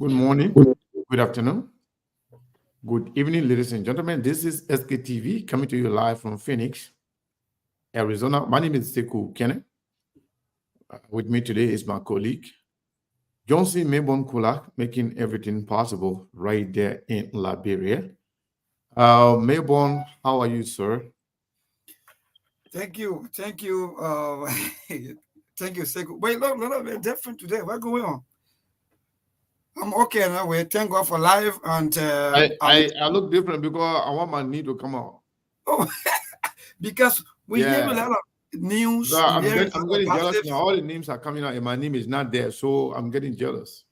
Good morning, good afternoon, good evening, ladies and gentlemen. This is SKTV coming to you live from Phoenix, Arizona. My name is Sekou Kene. With me today is my colleague, Johnson Mebon Kulak, making everything possible right there in Liberia. Mebon, how are you, sir? Thank you. Thank you, Sekou. Wait, look, we're different today. What's going on? I'm okay now. We thank God for life and I look different because I want my knee to come out. oh, because we hear a Yeah. lot of news. So We hear a I'm lot of getting jealous positive. now. All the names are coming out and my name is not there. So I'm getting jealous.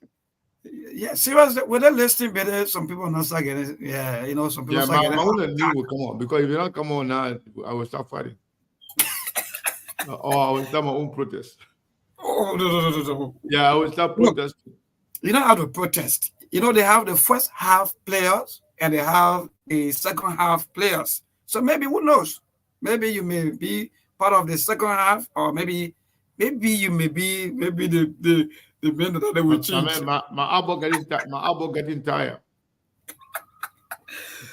Yeah, seriously, when they listening better, some people not start getting. Yeah, some people Yeah, start getting. my own knee will come on because if you don't come on now, I will start fighting. Or I will start my own protest. Oh no. Yeah, I will start Look, protesting. you know how to protest. They have the first half players and they have the second half players. So maybe who knows? Maybe you may be part of the second half, or maybe you may be the men that they will I change. mean, my elbow getting tired. My elbow getting tired.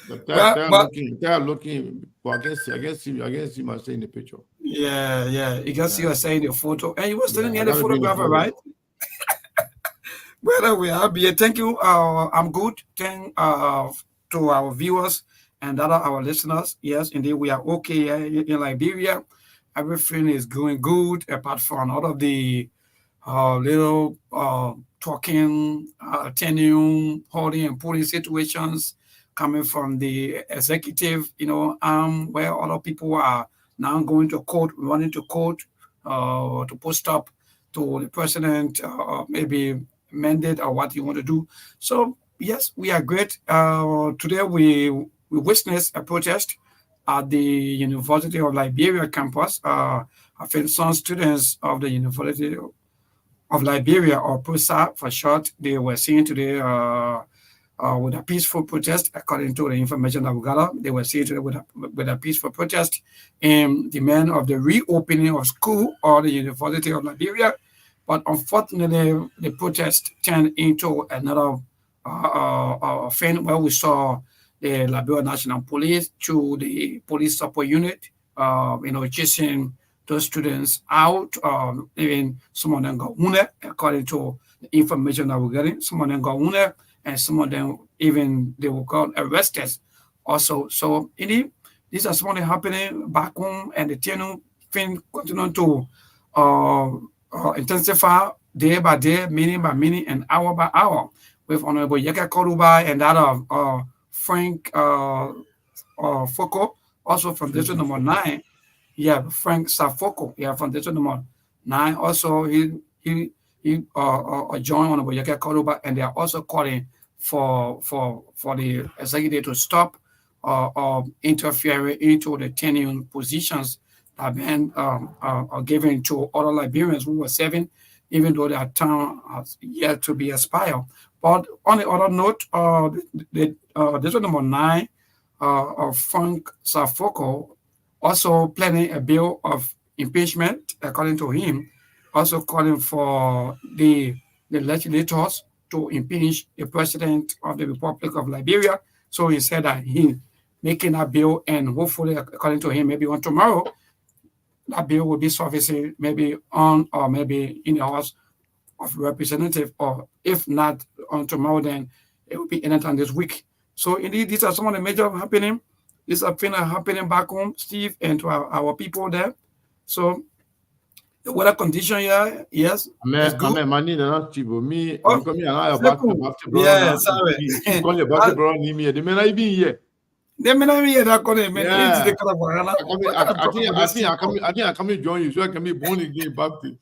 But Tired looking. Well, I can see myself in the picture. yeah. You can see Yeah, you saying the photo, and you were yeah. standing near I the gotta be in the photographer, photo. right? Well, we are here. Thank you. I'm good. Thank to our viewers and other our listeners. Yes, indeed, we are okay here in Liberia. Everything is going good, apart from all of the little talking, attending, holding, and pulling situations coming from the executive. Where other people are now going to court, running to court, to post up to the president, maybe mandate or what you want to do. So yes, we are great. Today we witnessed a protest at the University of Liberia campus. I think some students of the University of Liberia, or PUSA for short, they were seen today with a peaceful protest, according to the information that we got. They were seen today with a peaceful protest in demand of the reopening of school or the University of Liberia. But unfortunately, the protest turned into another thing where we saw the Liberian National Police through the police support unit, chasing those students out. Even some of them got wounded, according to the information that we're getting. Some of them got wounded, and some of them even they were got arrested. Also, so indeed, these are something happening back home, and the thing continue to uh, intensify day by day, minute by minute, and hour by hour. With Honorable Yeka Koruba and that of Frank Foko, also from district number 9. Yeah, Frank Safoko, yeah, from district number 9. Also, he joined Honorable Yeka Koruba, and they are also calling for the executive to stop interfering into the tenure positions that have been given to other Liberians who were serving, even though their term has yet to be expired. But on the other note, this was number 9 of Frank Safoko, also planning a bill of impeachment, according to him, also calling for the legislators to impeach the president of the Republic of Liberia. So he said that he making a bill, and hopefully, according to him, maybe on tomorrow, that bill will be surfacing maybe on or maybe in the House of Representative, or if not on tomorrow, then it will be anytime this week. So indeed, these are some of the major happening. These are things happening back home, Steve, and to our people there. So the weather condition here, yes, is good. My knee not cheap. Me, Oh, because me and I so about the cool. Baptist brother Yeah, now. sorry. He call your Baptist brother need me. The man I be here. They may not be here that corner, man. It's Yeah. the kind of what kind of problem with this people? I come and join you so I can be born again Baptist.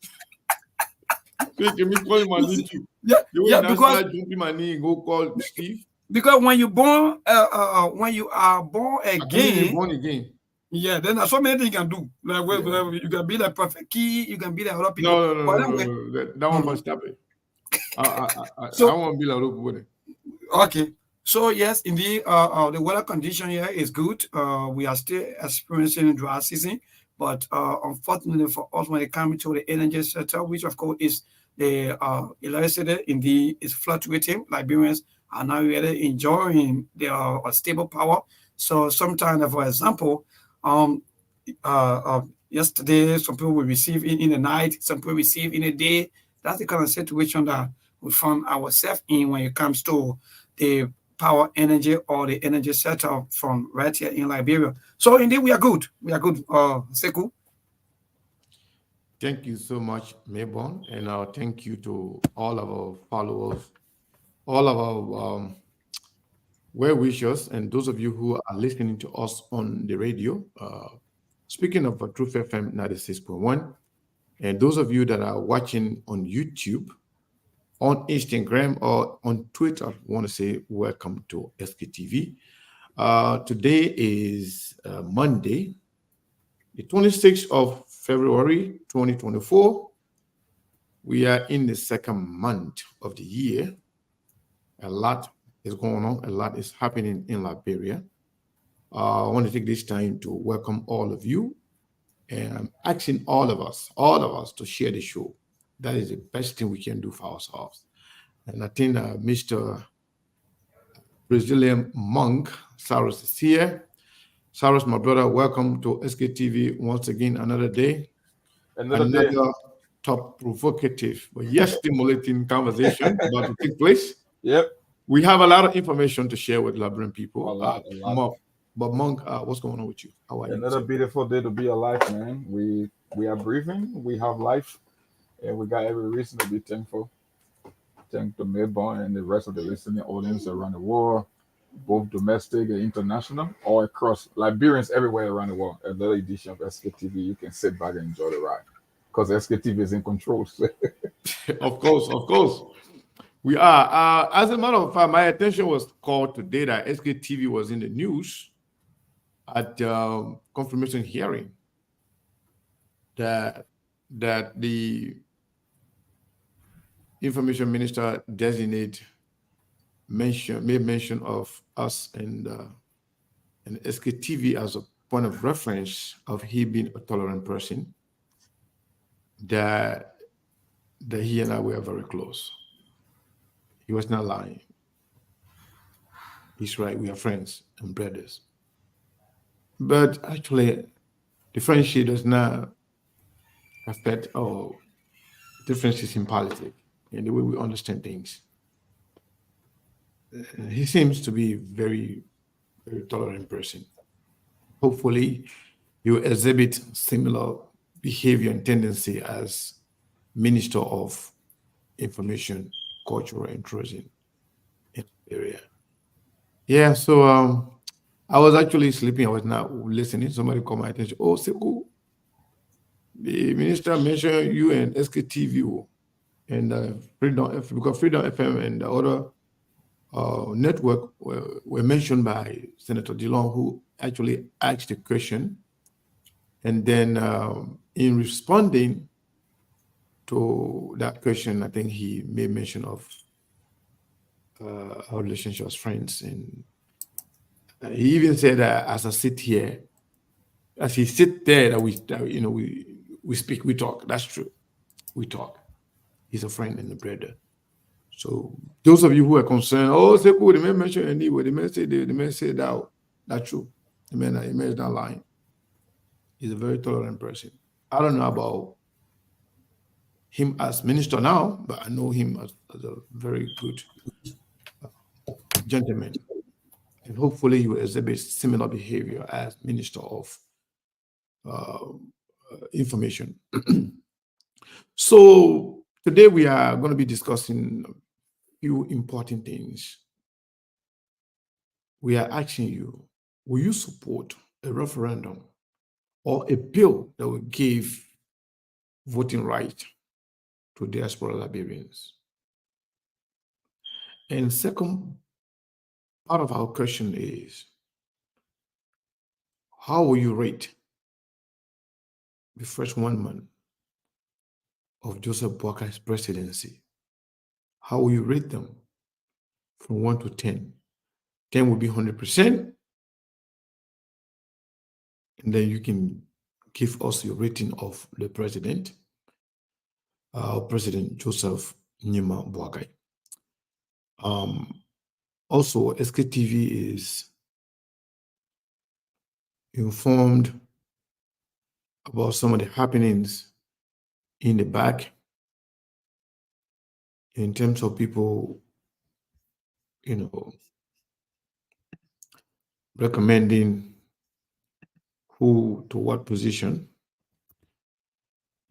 So you can be calling my knee too. Yeah, The way yeah, now start jumping my knee and go call Steve. because when you are born I come in again, born again. yeah, then there's so many things you can do. Like Yeah. you can be like perfect key, you can be like other people. But anyway, No. That one must stop it. I so won't be like with it. okay. So yes, indeed, the weather condition here is good. We are still experiencing dry season, but unfortunately for us, when it comes to the energy sector, which of course is the electricity indeed is fluctuating. Liberians are now really enjoying their stable power. So sometimes, for example, um, yesterday some people will receive in the night, some people receive in the day. That's the kind of situation that we found ourselves in when it comes to the power energy or the energy setup from right here in Liberia. So indeed, we are good. We are good, Seku. Thank you so much, Mayborn, and thank you to all of our followers, all of our well wishers, and those of you who are listening to us on the radio. Speaking of Truth FM 96.1, and those of you that are watching on YouTube, on Instagram, or on Twitter, I want to say welcome to SKTV. Today is Monday, the 26th of February 2024. We are in the second month of the year. A lot is going on, a lot is happening in Liberia. I want to take this time to welcome all of you, and I'm asking all of us to share the show. That is the best thing we can do for ourselves. And I think Mr. Brazilian monk Cyrus is here. Cyrus, my brother, welcome to SKTV once again. Another day, another top provocative but yes stimulating conversation about to take place. Yep. We have a lot of information to share with Liberian people. A lot. But Monk, what's going on with you? How are you? Another beautiful day to be alive, man. We are breathing, we have life, and we got every reason to be thankful. Thank the Mayborn and the rest of the listening audience around the world, both domestic and international, all across Liberians everywhere around the world. Another edition of SKTV. You can sit back and enjoy the ride. Because SKTV is in control. Of course. We are. As a matter of fact, my attention was called today that SKTV was in the news at confirmation hearing that the information minister designate made mention of us and SKTV as a point of reference of he being a tolerant person. That he and I were very close. He was not lying. He's right. We are friends and brothers. But actually, the friendship does not affect our differences in politics and the way we understand things. He seems to be very, very tolerant person. Hopefully, you exhibit similar behavior and tendency as Minister of Information, Culture, and Tourism in the area. Yeah, so I was actually sleeping. I was not listening. Somebody called my attention. Oh, Seku, the minister mentioned you and SKTV and Freedom because Freedom FM and the other network were mentioned by Senator Dillon, who actually asked the question. And then in responding to that question, I think he made mention of our relationship as friends. And he even said that as I sit here, as he sit there, that we speak, we talk. That's true. We talk. He's a friend and a brother. So those of you who are concerned, oh, say cool, the man mentioned anyway, the man said that. That's true. The man is not lying. He's a very tolerant person. I don't know about him as minister now, but I know him as a very good gentleman. And hopefully he will exhibit similar behavior as Minister of Information. So today we are going to be discussing a few important things. We are asking you, will you support a referendum or a bill that will give voting right to diaspora Liberians? And second part of our question is, how will you rate the first 1 month of Joseph Boakai's presidency? How will you rate them from 1 to 10? 10 will be 100%. And then you can give us your rating of the president. President Joseph Nima Boakai. Also, SKTV is informed about some of the happenings in the back in terms of people, recommending who to what position.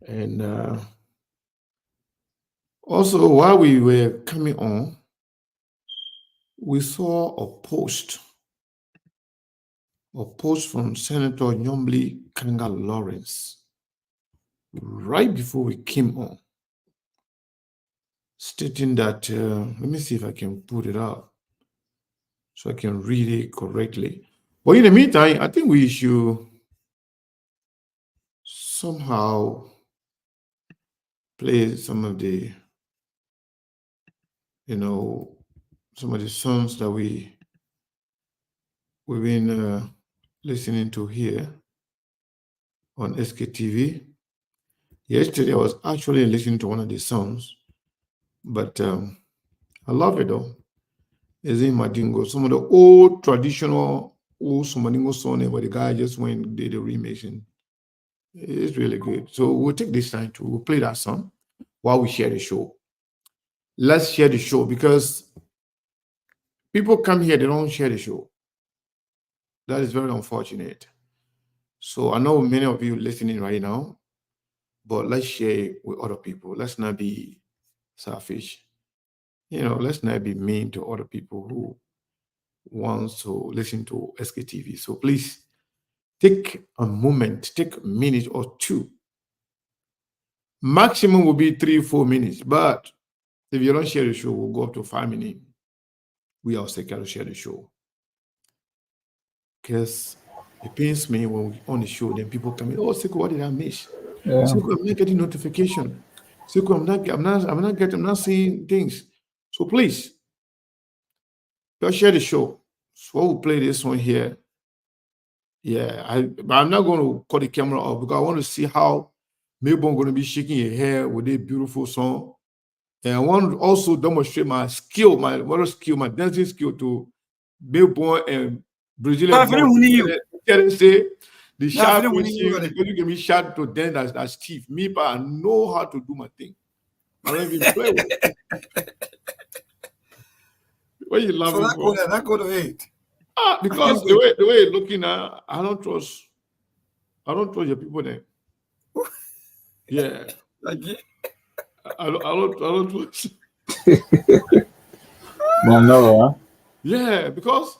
And also, while we were coming on, we saw a post from Senator Nyombli Kanga Lawrence right before we came on, stating that, let me see if I can put it up so I can read it correctly. But in the meantime, I think we should somehow play some of the, some of the songs that we've been listening to here on SKTV. Yesterday, I was actually listening to one of the songs, but I love it though. It's in Madingo, some of the old traditional old Somadingo song, but the guy just went and did a remix, and it's really good. So we'll take this time to play that song while we share the show. Let's share the show, because people come here, they don't share the show. That is very unfortunate. So I know many of you listening right now, but let's share it with other people. Let's not be selfish. Let's not be mean to other people who wants to listen to SKTV. So please take a moment, take a minute or two. Maximum will be 3-4 minutes, but if you don't share the show, we'll go up to 5 minutes. We also got to share the show, because it pains me when we on the show, then people come in, oh, Sekou, what did I miss? Yeah. Sekou, I'm not getting notification. Sekou, I'm not seeing things. So please, just share the show. So we'll play this one here. Yeah, I'm not going to cut the camera off, because I want to see how Melbourne going to be shaking your hair with a beautiful song. And I want to also demonstrate my skill, my dancing skill to Melbourne and Brazilian. Say the sharp you can be sharp to dance as Steve. Me, but I know how to do my thing. I don't even play with it. What you laughing for? That go to 8. Because the way you're looking at, I don't trust your people there. Yeah. I don't trust. Well, no, huh? Yeah, because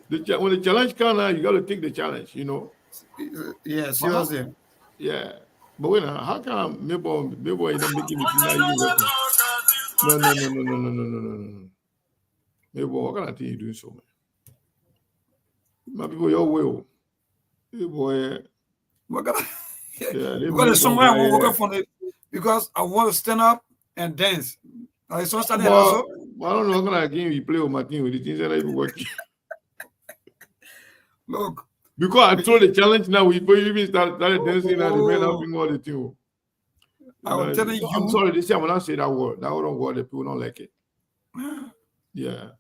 when the challenge comes out, you got to take the challenge, Yeah, seriously. Yeah. But wait, how come maybe you don't making me feel like you working? No. Maybe what kind of thing you doing so, man? My people, your will. Hey, boy. Because somewhere I want to work from it, because I want to stand up and dance. I don't know what kind of game you play with my team with the things that I be working. Look. Because I told the challenge now, we even started dancing and the men helping all the thing. I'm telling you. I'm sorry, they say I will not say that word. That word, the people don't like it. Yeah.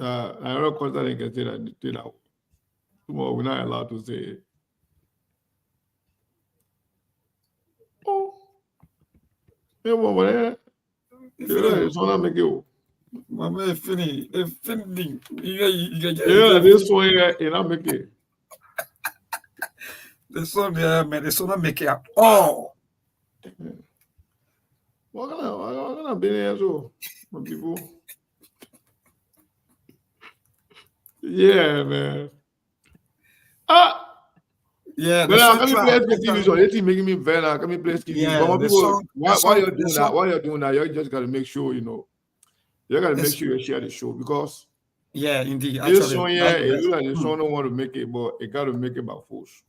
I don't consider they can say that word. Tomorrow, we're not allowed to say it. Oh. Yeah, well, it's not make it. My man, finish. Yeah, this one here, and I make it. This one there, man, this one I make it up. Oh. What kind of business so my people? Yeah, man. Yeah, well, let me play SKTV. So it's making me very. Let me play SKTV. Yeah, but people, while you're doing that, you just got to make sure you got to make sure you share the show, because indeed. This song, it looks like the song don't want to make it, but it got to make it by force.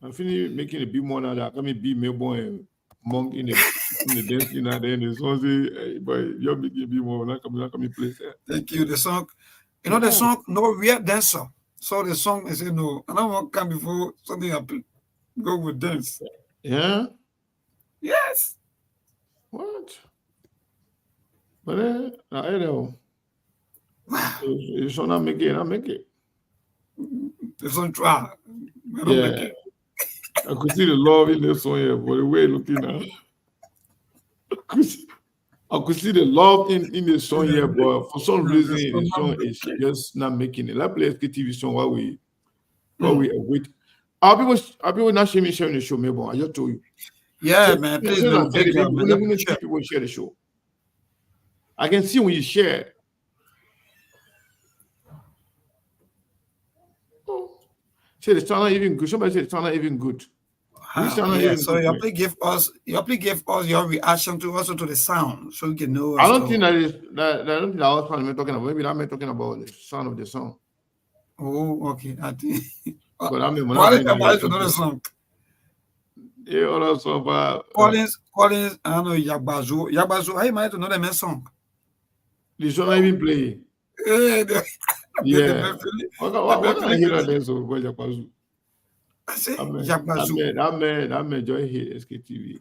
I'm feeling making a bit more now that let me be Melbourne and Monk in the dancing and then the song say, hey, but you're making a bit more. Not coming place there. Thank you. The song, the song, no, we are dancer. So the song, I say no, and I want to come before something happen. Go with dance. Yeah. Yes. What? But I know. You shall not make it. I make it. It's on trial. Yeah. I could see the love in this song here, but the way looking now. I could see the love in the song here, but for some reason the song is just not making it. Let's play SKTV song while we wait. Are people not sharing the show, maybe? I just told you. Yeah, man. Please, man. People share the show. I can see when you share. Say the channel even good. Somebody said the channel even good. So you please give us your reaction to also to the sound, so we can know. I don't think that I was talking about. Maybe I'm talking about the sound of the song. Oh, okay. I think. But I mean, another song. Yeah, other song. Collins. I don't know Yagbazu. How you might know the song? The song I even play. Yeah. What can I hear that song? Yagbazu. I say that man joy here SKTV.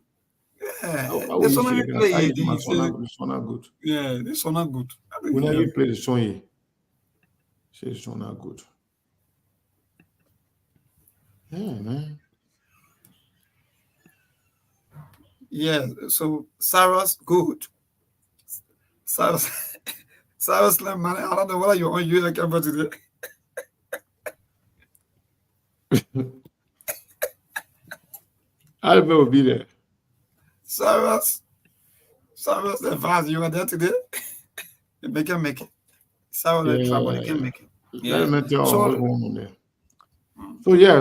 Yeah, this one I play. This one not good. Yeah, this one not good. When I play the song here, say this one not good. Yeah, man. Yeah, so Sarah's good. Sarah's man. I don't know what you're on. You like about today. I'll never be there. Sarah's the fast you are there today. They can make it. Sarah the trouble, they can make it. Yeah.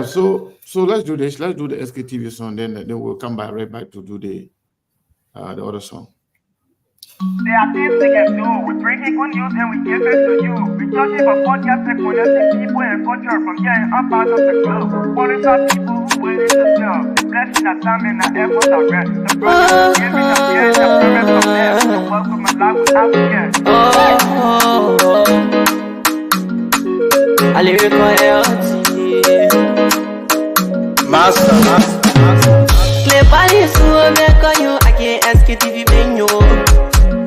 So let's do this. Let's do the SKTV song. Then we'll come right back to do the other song. There are things we can do. We bring it good news and we give it to you. We judge it for podcast and connecting people and culture from here and up out of the globe. Qualified people who willing to serve. The blessing that time and the effort are rest. The brothers giving us here and the parents from there. The work of my life without fear. I live for health. Master. Play body so make you I can't SKTV menu.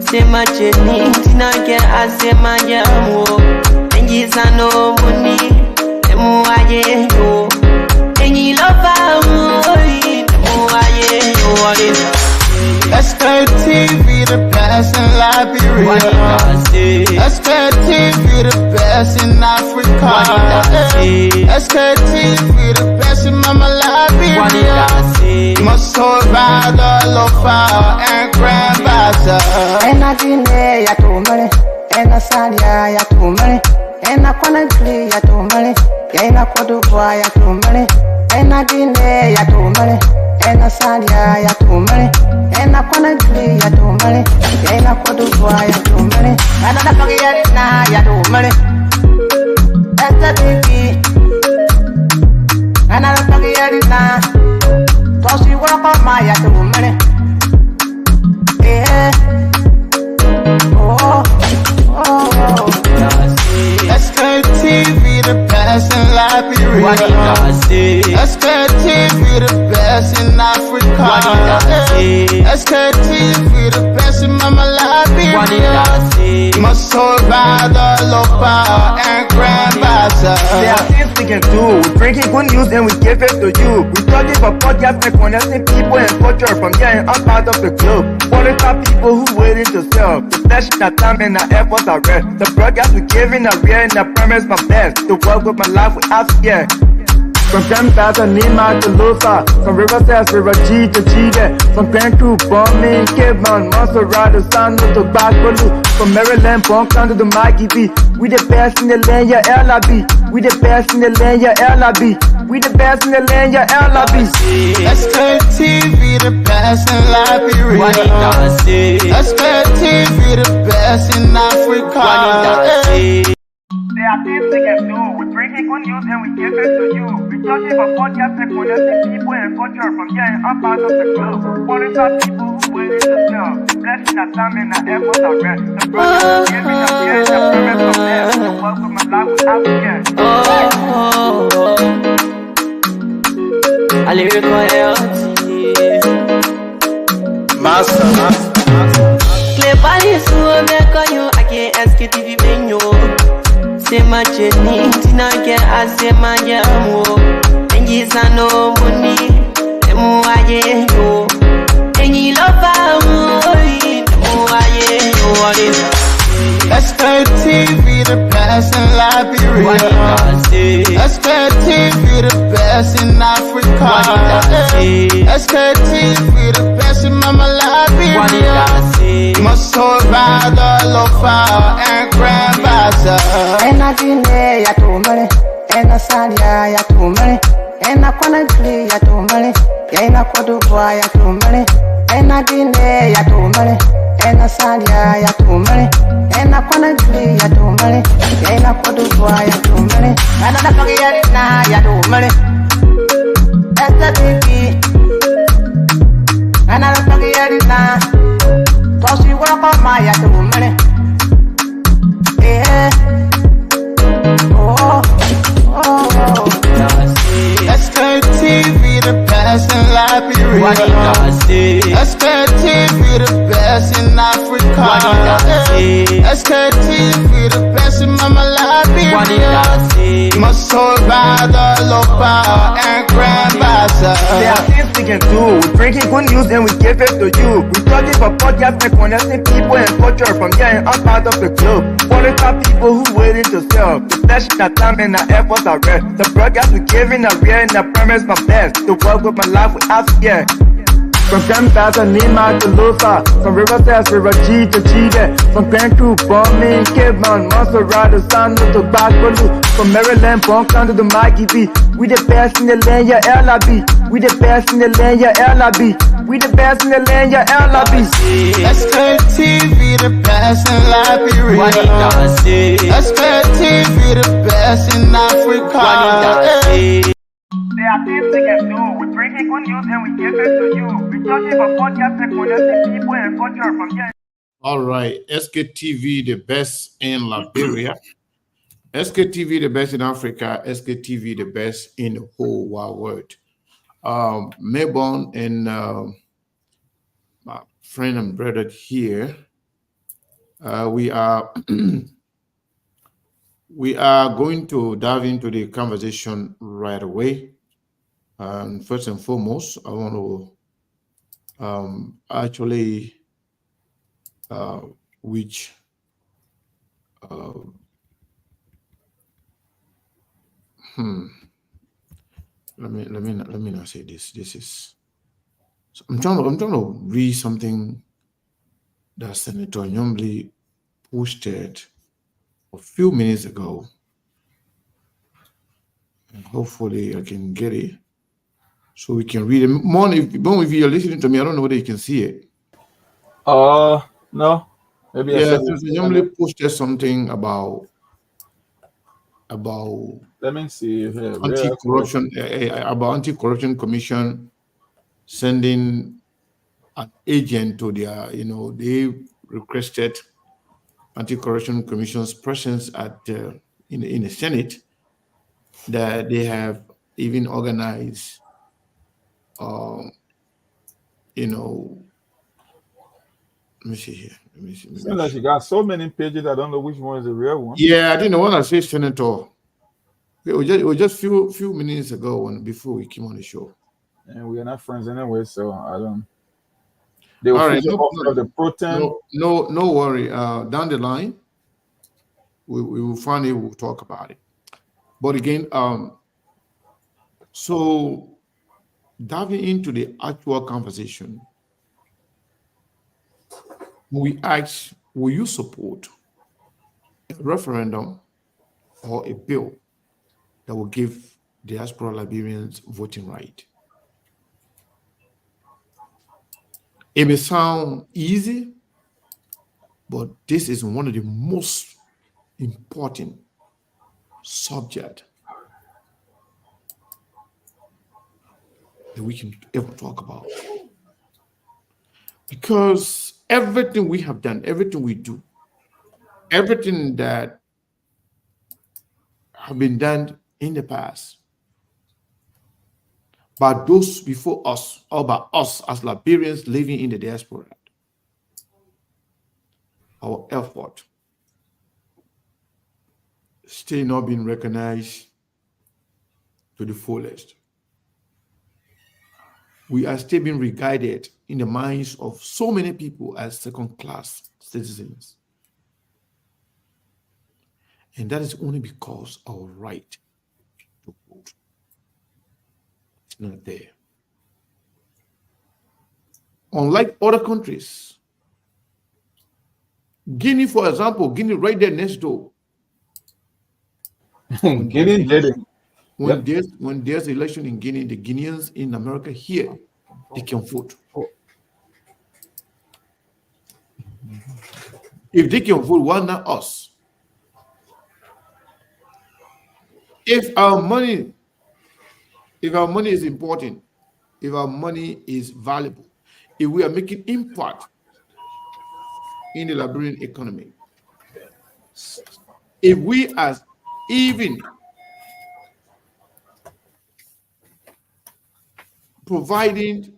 Say my journey, Tina get I say my jamo. And you no money, and more I know. And you love SKTV the best in Liberia. SKTV the best in Africa. SKTV the best in Mama Liberia. Must survive the lofa and grandfather. And I didn't ya to money, and I said ya to money, and I couldn't play ya to money, and I could do ya to money, and I didn't ya to money, and I said ya to money, and I couldn't play ya to money, and I could do ya to money, and I don't get it now ya to money. That's the TV, and I don't get it now. So she work on my ya to money. Yeah. SKTV the best in Liberia. SKTV the best in Africa. SKTV the best in Mama Liberia. Must survive the lofa and grandfather. There are things we can do. We bring it good news and we give it to you. We talk it for podcast and connecting people and culture from here and up out of the globe. Qualified people who willing to serve. The blessing that time and the efforts are rest. The broadcast we giving are real and the premise my best. To work with my life without fear. From Grandfather Nima to Lufa, from Riverside, River G to Chile, from Grand Crew, Bombing, Kidman, Montserrat, San to Bacalu, from Maryland, Bonk to the Maggie B. We the best in the land, yeah, LIB. We the best in the land, yeah, LIB. We the best in the land, yeah, LIB. SKTV the best in Liberia. SKTV the best in Africa. There are things we can do. We bring it good news and we give it to you. We talk it for podcast and connecting people and culture from here and up out of the globe. Qualified people who willing to serve. The blessing that time and the effort are rest. The brothers giving us here and the parents from there. The work of my life without fear. I live for health. Master. suo me konyo ake SKTV benyo. Sema cheni tina ke asema jamu. Enji sano muni emu aye yo. Enyi lova mui emu aye yo. SKTV the best in Liberia. SKTV the best in Africa. SKTV the best in Mama Liberia. Must survive the lofa and grandmaster. Ena dine ya tumale, ena salia ya tumale, ena kwanagli ya tumale, ena kodubwa ya tumale, ena dine ya tumale, ena salia ya tumale, ena kwanagli ya tumale, ena kodubwa ya tumale, ena napagiyari na ya tumale, SKTV, ena napagiyari na, tosi wako ma ya tumale, SKTV the best in Liberia. SKTV the best in Africa. SKTV the best in Mama Liberia. Must survive the lofa and grandmaster. There are things we can do. We bring in good news and we give it to you. We talking about podcast and connecting people and culture from here and out of the club. Qualified people who waiting to sell. The flesh, the time, and the efforts are red. The broadcast we giving a real and I promise my best. To work with my life without fear. From Grandfather Nima to Lufa, from River Test, River G to Chile, from Grand Crew, Bombing, Kidman, Monster Rider, San to Bakulu, from Maryland, Bonk to the Mikey B. We the best in the land, yeah, LIB. We the best in the land, yeah, LIB. We the best in the land, yeah, LIB. SKTV the best in Liberia. SKTV the best in Africa. There are things we can do. We bring in good news and we give it to you. We talking about podcast and connecting people and culture from here. All right, SKTV the best in Liberia, SKTV the best in Africa, SKTV the best in the whole wide world. Melbourne and my friend and brother here, we are we are going to dive into the conversation right away. First and foremost, I want to actually which let me not say this. This is so I'm trying to read something that Senator Nyomli posted a few minutes ago, and hopefully I can get it so we can read it. More if you're listening to me, I don't know whether you can see it. No. Maybe Yeah, Senator Nyomli posted something about let me see here. anti-corruption about anti-corruption commission sending an agent to their, they requested anti-corruption commission's presence at in the Senate, that they have even organized let me see here. Let me see. Seems like you got so many pages, I don't know which one is the real one. Yeah, I didn't want to say Senator. It was just few minutes ago before we came on the show. And we are not friends anyway, so I don't. They All will right, the protein. No worry. Down the line, we will find it. We'll talk about it. But again, so diving into the actual conversation, we ask, will you support a referendum or a bill that will give diaspora Liberians voting right? It may sound easy, but this is one of the most important subjects that we can ever talk about. Because everything we have done, everything we do, everything that have been done in the past by those before us, or by us as Liberians living in the diaspora, our effort still not being recognized to the fullest. We are still being regarded in the minds of so many people as second-class citizens. And that is only because our right to vote is not there. Unlike other countries, Guinea, for example, Guinea right there next door. When there's election in Guinea, the Guineans in America here, they can vote. If they can vote, why not us? If our money is important, if our money is valuable, if we are making impact in the Liberian economy, if we are even providing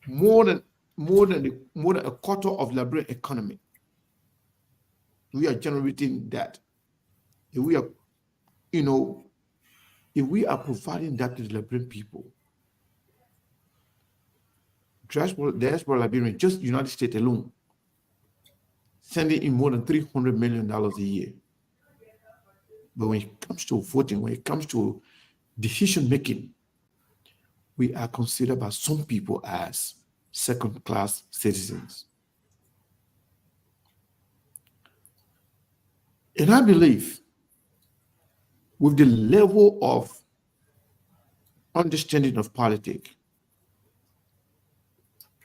more than a quarter of Liberian economy, we are generating that. If we are, if we are providing that to the Liberian people, diaspora Liberian, just United States alone, sending in more than $300 million a year. But when it comes to voting, when it comes to decision making, we are considered by some people as second-class citizens. And I believe with the level of understanding of politics,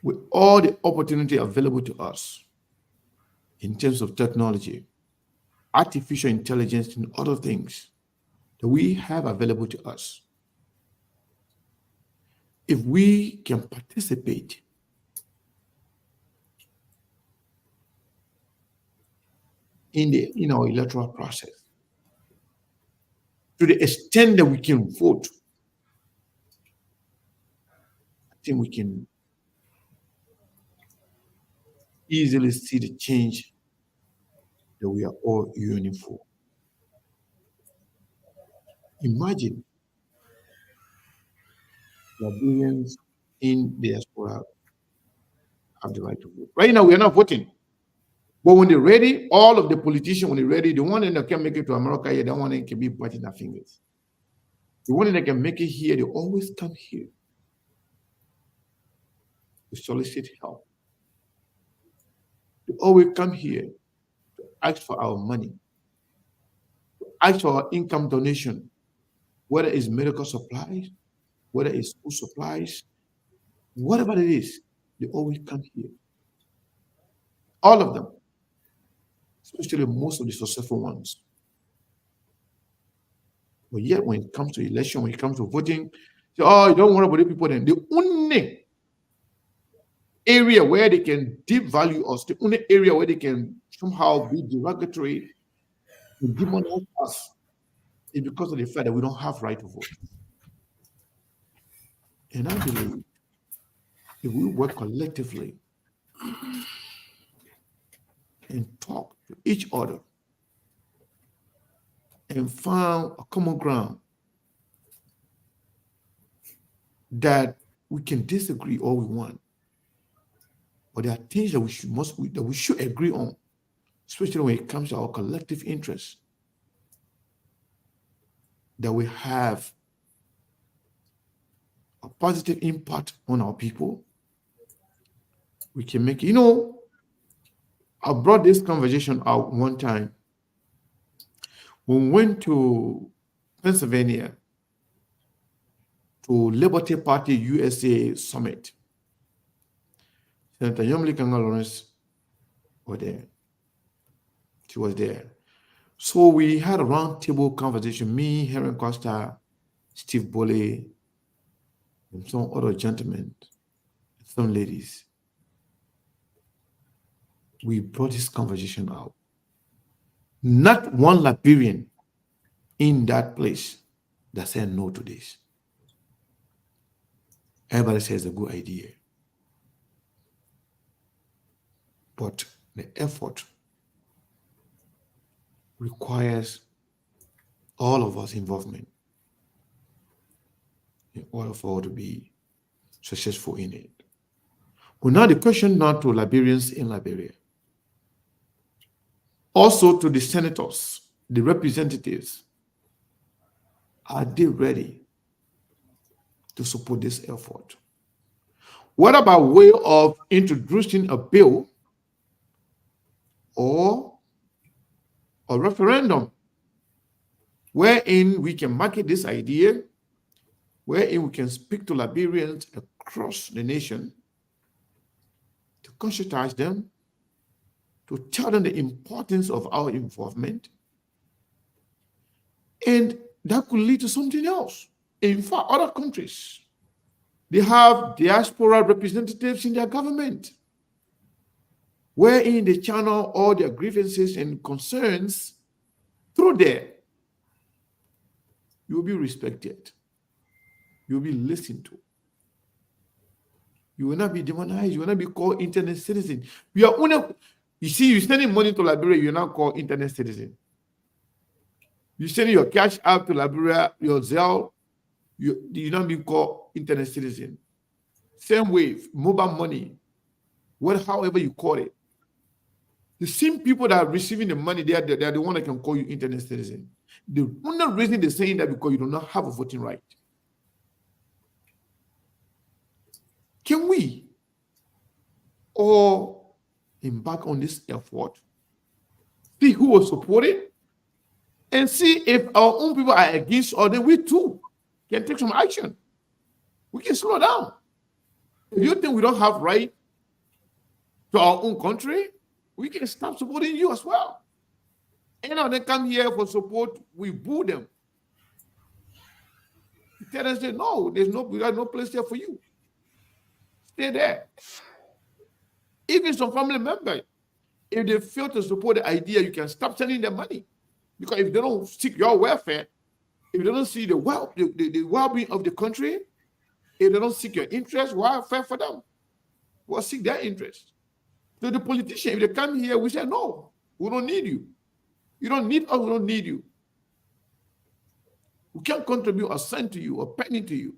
with all the opportunity available to us in terms of technology, artificial intelligence, and other things that we have available to us, if we can participate in the electoral process to the extent that we can vote, I think we can easily see the change that we are all yearning for. Imagine Liberians in diaspora have the right to vote. Right now, we are not voting. But when they're ready, all of the politicians, when they're ready, the one that can make it to America here, the one that can be pointing their fingers. The one that can make it here, they always come here to solicit help. They always come here to ask for our money, to ask for our income donation, whether it's medical supplies, whether it's food supplies, whatever it is, they always come here. All of them, especially most of the successful ones. But yet, when it comes to election, when it comes to voting, say, oh, you don't worry about the people. Then the only area where they can devalue us, the only area where they can somehow be derogatory and demonize us, is because of the fact that we don't have right to vote. And I believe if we work collectively and talk to each other and find a common ground, that we can disagree all we want, but there are things that we should agree on, especially when it comes to our collective interests, that we have a positive impact on our people. We can make, I brought this conversation out one time. We went to Pennsylvania to Liberty Party USA Summit. Senator Yomli Kanga Lawrence was there. She was there. So we had a roundtable conversation, me, Helen Costa, Steve Bolle, and some other gentlemen, some ladies. We brought this conversation out. Not one Liberian in that place that said no to this. Everybody says it's a good idea. But The effort requires all of us involvement in order for us to be successful in it. Well, now the question now to Liberians in Liberia, also to the senators, the representatives, are they ready to support this effort? What about way of introducing a bill or a referendum wherein we can market this idea, wherein we can speak to Liberians across the nation to conscientize them, to tell them the importance of our involvement, and that could lead to something else. In fact, other countries, they have diaspora representatives in their government, wherein they channel all their grievances and concerns through there. You will be respected. You will be listened to. You will not be demonized. You will not be called internet citizen. You are only, you see, you're sending money to Liberia, you're not called internet citizen. You sending your cash out to Liberia, your Zelle, you're not being called internet citizen. Same way, mobile money, however you call it. The same people that are receiving the money, they are the one that can call you internet citizen. The only reason they're saying that because you do not have a voting right. Can we all embark on this effort, see who will support it, and see if our own people are against, or then we too can take some action? We can slow down. If you think we don't have right to our own country, we can stop supporting you as well. And now they come here for support, we boo them. We tell them, say, no, we got no place here for you. Stay there. Even some family members, if they fail to support the idea, you can stop sending them money. Because if they don't seek your welfare, if they don't see the well-being of the country, if they don't seek your interest, welfare for them, we'll seek their interest. So the politician, if they come here, we say, no, we don't need you. You don't need us, we don't need you. We can't contribute a cent to you, a penny to you.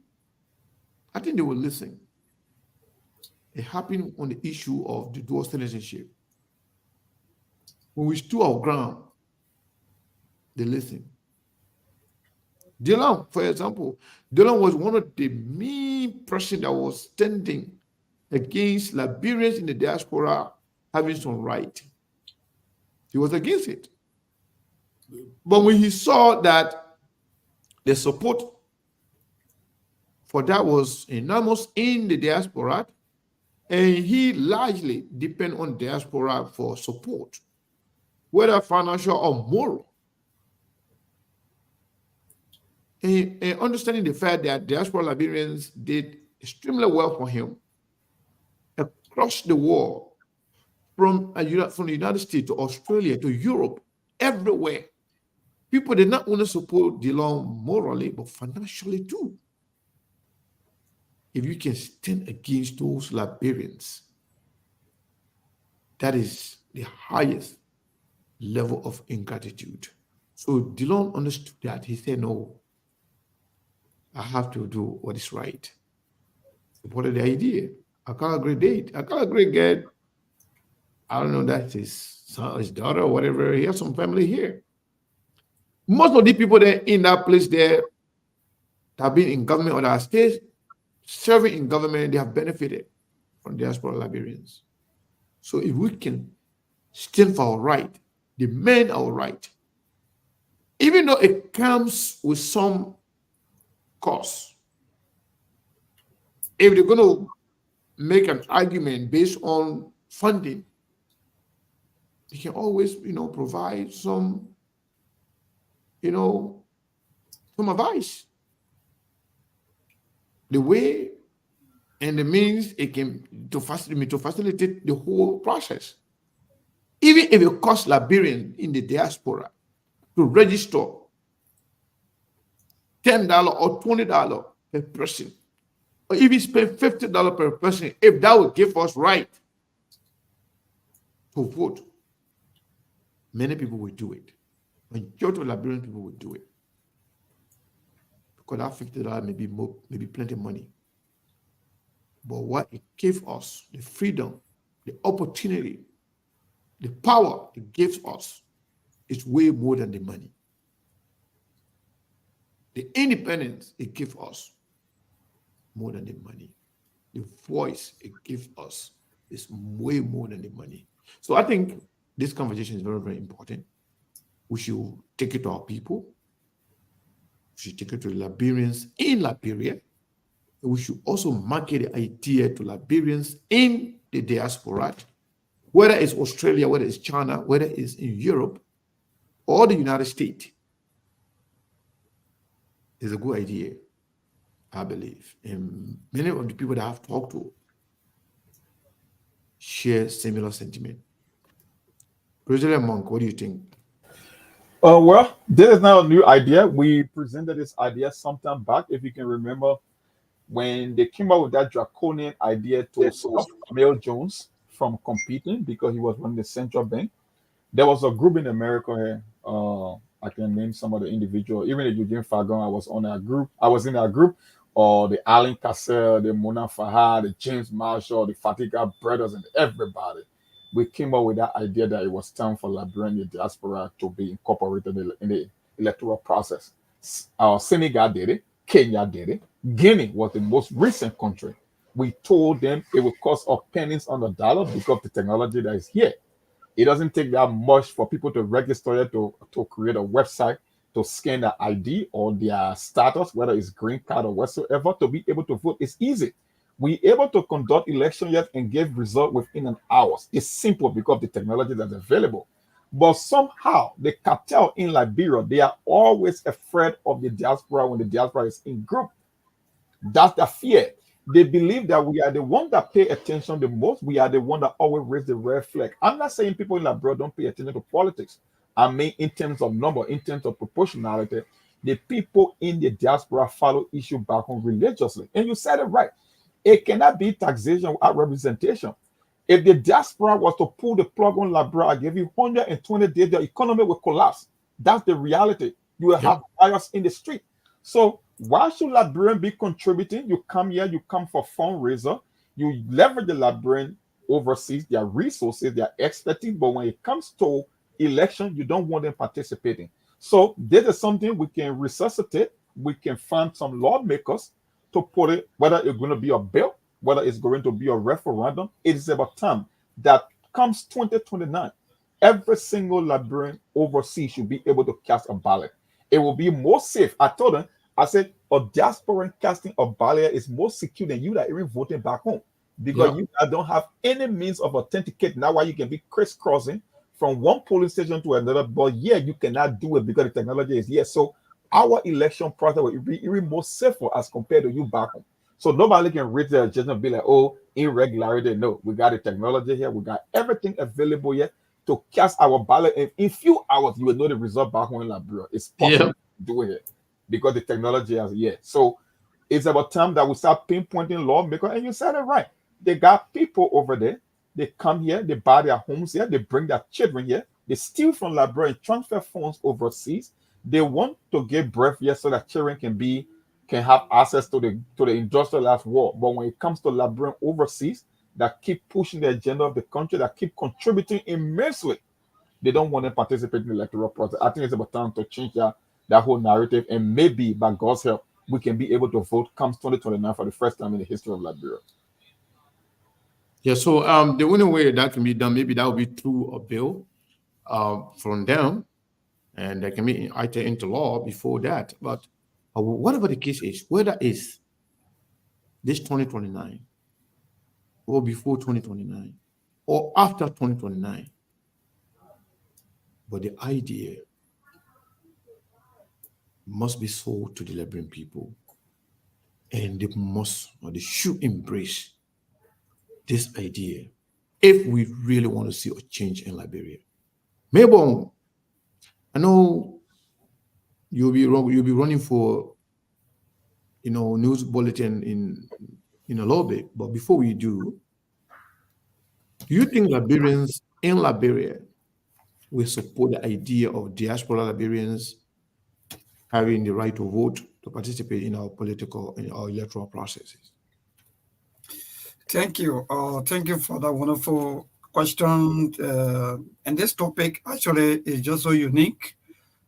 I think they will listen. It happened on the issue of the dual citizenship. When we stood our ground, they listened. Dylan, for example, Dylan was one of the main person that was standing against Liberians in the diaspora having some right. He was against it. But when he saw that the support for that was enormous in the diaspora, and he largely depends on diaspora for support, whether financial or moral. And understanding the fact that diaspora Liberians did extremely well for him across the world, from the United States to Australia to Europe, everywhere. People did not only support Dylan morally, but financially too. If you can stand against those Liberians, that is the highest level of ingratitude. So Dylan understood that. He said, no, I have to do what is right. Supported the idea. I can't agree date. I can't agree get, I don't know, that's his son, his daughter, or whatever. He has some family here. Most of the people there in that place there that have been in government or that are still serving in government, they have benefited from diaspora Liberians. So if we can stand for our right, demand our right, even though it comes with some cost, if they're going to make an argument based on funding, they can always, provide some, some advice. The way and the means it can to facilitate the whole process. Even if it costs Liberian in the diaspora to register $10 or $20 per person, or even spend $50 per person, if that would give us right to vote, many people will do it. Majority of Liberian people will do it. Because that $50 may be plenty of money. But what it gives us, the freedom, the opportunity, the power it gives us, is way more than the money. The independence it gives us, more than the money. The voice it gives us is way more than the money. So I think this conversation is very, very important. We should take it to our people. We should take it to the Liberians in Liberia. We should also market the idea to Liberians in the diaspora, whether it's Australia, whether it's China, whether it's in Europe or the United States. It's a good idea, I believe. And many of the people that I've talked to share similar sentiment. President Monk, what do you think? Well, this is not a new idea. We presented this idea sometime back, if you can remember, when they came up with that draconian idea to stop Mel Jones from competing because he was running the central bank. There was a group in America here. I can name some of the individuals. Even the Eugene Fagon, I was on that group. I was in that group. Or the Alan Cassell, the Mona Fahad, the James Marshall, the Fatiga brothers, and everybody. We came up with that idea that it was time for Liberian diaspora to be incorporated in the electoral process. Senegal did it. Kenya did it. Guinea was the most recent country. We told them it would cost us pennies on the dollar because of the technology that is here. It doesn't take that much for people to register to create a website, to scan their ID or their status, whether it's green card or whatsoever, to be able to vote. It's easy. We're able to conduct election yet and give result within an hour. It's simple because of the technology that's available. But somehow the cartel in Liberia, they are always afraid of the diaspora when the diaspora is in group. That's the fear. They believe that we are the one that pay attention the most. We are the one that always raise the red flag. I'm not saying people in Liberia don't pay attention to politics. I mean, in terms of number, in terms of proportionality, the people in the diaspora follow issue back home religiously. And you said it right. It cannot be taxation without representation. If the diaspora was to pull the plug on Liberia, I give you 120 days, the economy will collapse. That's the reality. You will have riots in the street. So why should Liberian be contributing? You come here, you come for fundraiser, you leverage the Liberian overseas, their resources, their expertise, but when it comes to election, you don't want them participating. So this is something we can resuscitate. We can find some lawmakers to put it, whether it's going to be a bill, whether it's going to be a referendum. It is about time that comes 2029, every single Liberian overseas should be able to cast a ballot. It will be more safe. I told them, I said, a diaspora casting a ballot is more secure than you that even voting back home, because you don't have any means of authenticating. Now, why you can be crisscrossing from one polling station to another, but you cannot do it because the technology is here. So our election process will be even more safer as compared to you back home. So nobody can read the agenda and be like, oh, irregularity. No, we got the technology here. We got everything available here to cast our ballot. And in few hours, you will know the result back home in Liberia. It's possible to do it because the technology is here. So it's about time that we start pinpointing lawmakers. And you said it right. They got people over there. They come here, they buy their homes here, they bring their children here, they steal from Liberia and transfer funds overseas. They want to get breath here so that children can have access to the industrialized world. But when it comes to Liberian overseas that keep pushing the agenda of the country, that keep contributing immensely, they don't want to participate in the electoral process. I think it's about time to change that whole narrative, and maybe by God's help, we can be able to vote comes 2029 for the first time in the history of Liberia. Yeah, so the only way that can be done, maybe that will be through a bill from them, and that can be entered into law before that. But whatever the case is, whether it's this 2029 or before 2029 or after 2029, but the idea must be sold to the Liberian people, and they should embrace this idea if we really want to see a change in Liberia. Maybe I know you'll be running for news bulletin in a little bit, but before we do you think Liberians in Liberia, we support the idea of diaspora Liberians having the right to vote, to participate in our electoral processes. Thank you. Thank you for that wonderful question. And this topic actually is just so unique.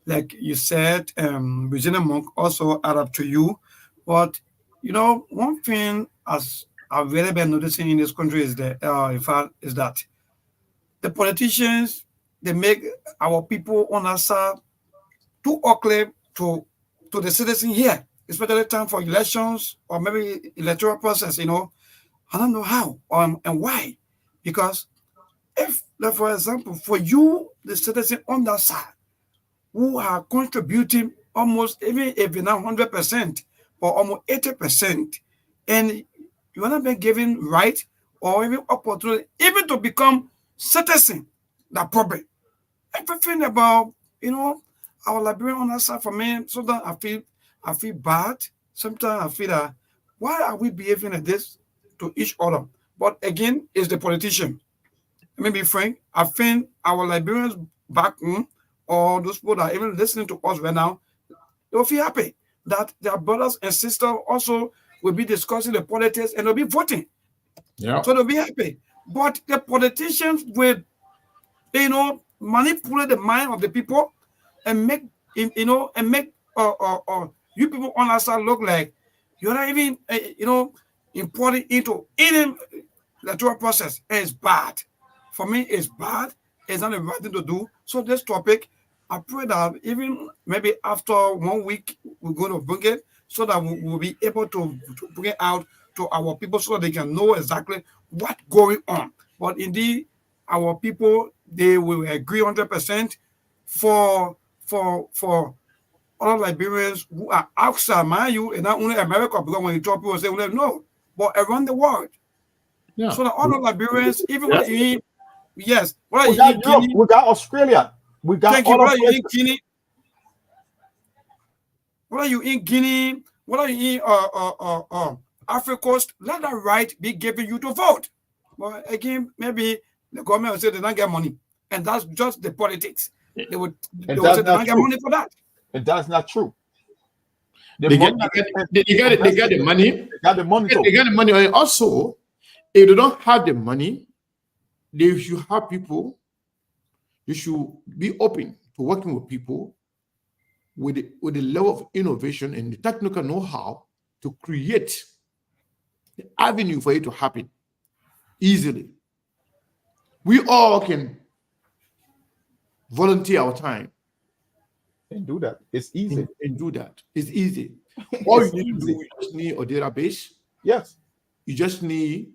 Like you said, Virginia Monk also add up to you. But, you know, one thing as I've really been noticing in this country is that, in fact, is that the politicians, they make our people on our side too ugly to the citizen here, especially time for elections or maybe electoral process, you know. I don't know how and why. Because if, like, for example, for you, the citizen on that side, who are contributing almost, even if not 100% or almost 80%, and you are not being given right or even opportunity, even to become citizen, that problem. Everything about, you know, our Liberian on that side, for me, sometimes I feel bad. Sometimes I feel that why are we behaving like this to each other? But again, it's the politician. Let me be frank. I think our Liberians back home, or those people that are even listening to us right now, they will feel happy that their brothers and sisters also will be discussing the politics and they'll be voting. Yeah. So they'll be happy. But the politicians will, you know, manipulate the mind of the people and make, you know, and make you people on our side look like you're not even, you know, importing into any electoral process. And it's bad. For me, it's bad. It's not the right thing to do. So this topic, I pray that even maybe after 1 week, we're going to bring it so that we'll be able to bring it out to our people so that they can know exactly what's going on. But indeed, our people, they will agree 100% for all Liberians who are outside, mind you, and not only America, because when you talk, people say, well, no, but around the world. Yeah. So that all the Liberians, even when you eat, yes, what We are you got Europe, we got Australia, we got Thank you. all What of are you in places. Guinea? What are you in Guinea? What are you in Africa Coast? Let that right be given you to vote. But again, maybe the government will say they don't get money. And that's just the politics. They would say they that's don't not get true. money for that. And that's not true. The They money get that they get the money. they got the money too. They get the money. And also, if they don't have the money, they should have people. You should be open to working with people with the level of innovation and the technical know-how to create the avenue for it to happen easily. We all can volunteer our time And do that. It's easy. and do that. It's easy. All It's you need to easy. do, you just need a database. Yes. You just need,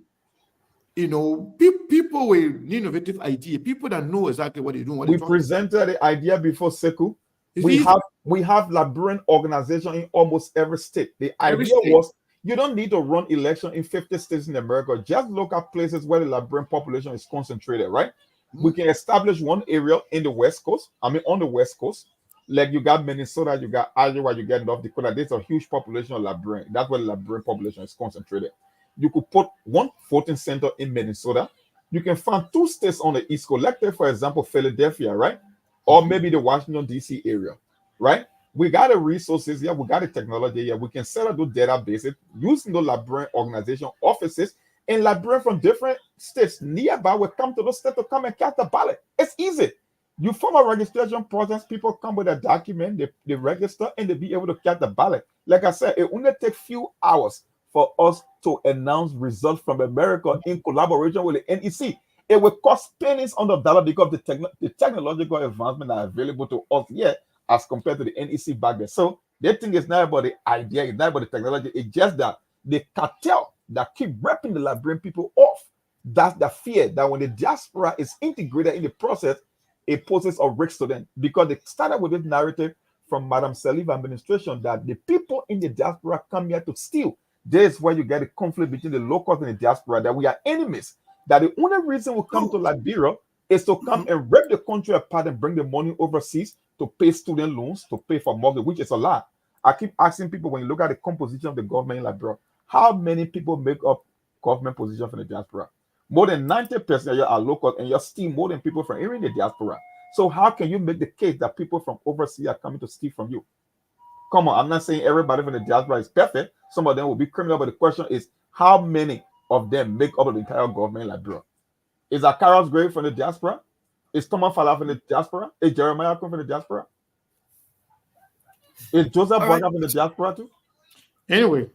you know, people with innovative idea, people that know exactly what they're doing. We presented the idea before Seku. It's easy. We have Liberian organization in almost every state. The Every idea state. was you don't need to run election in 50 states in America. Just look at places where the Liberian population is concentrated, right? We can establish one area in the West Coast. I mean, on the West Coast, like you got Minnesota, you got Iowa, you got North Dakota. There's a huge population of Liberian. That's where the Liberian population is concentrated. You could put one voting center in Minnesota. You can find 2 states on the East Coast, like, for example, Philadelphia, right? Or maybe the Washington, D.C. area, right? We got the resources here, we got the technology here. We can set up those databases using the Liberian organization offices, and Liberians from different states nearby will come to those states to come and cast a ballot. It's easy. You form a registration process, people come with a document, they register, and they be able to cast the ballot. Like I said, it only takes few hours for us to announce results from America in collaboration with the NEC. It will cost pennies on the dollar because the technological advancement are available to us here as compared to the NEC back there. So they think it's not about the idea, it's not about the technology, it's just that the cartel that keep ripping the Liberian people off. That's the fear that when the diaspora is integrated in the process, it poses a risk to them because they started with this narrative from Madam Saliva administration that the people in the diaspora come here to steal. This is where you get a conflict between the locals and the diaspora, that we are enemies. That the only reason we come to Liberia is to come and rip the country apart and bring the money overseas to pay student loans, to pay for mortgage, which is a lie. I keep asking people, when you look at the composition of the government in Liberia, how many people make up government position for the diaspora? More than 90% of you are local, and you're still more than people from even the diaspora. So how can you make the case that people from overseas are coming to steal from you? Come on, I'm not saying everybody from the diaspora is perfect. Some of them will be criminal, but the question is, how many of them make up the entire government in Liberia? Is Akaros Gray from the diaspora? Is Thomas Fala from the diaspora? Is Jeremiah come from the diaspora? Is Joseph Boakai from the diaspora too? Anyway,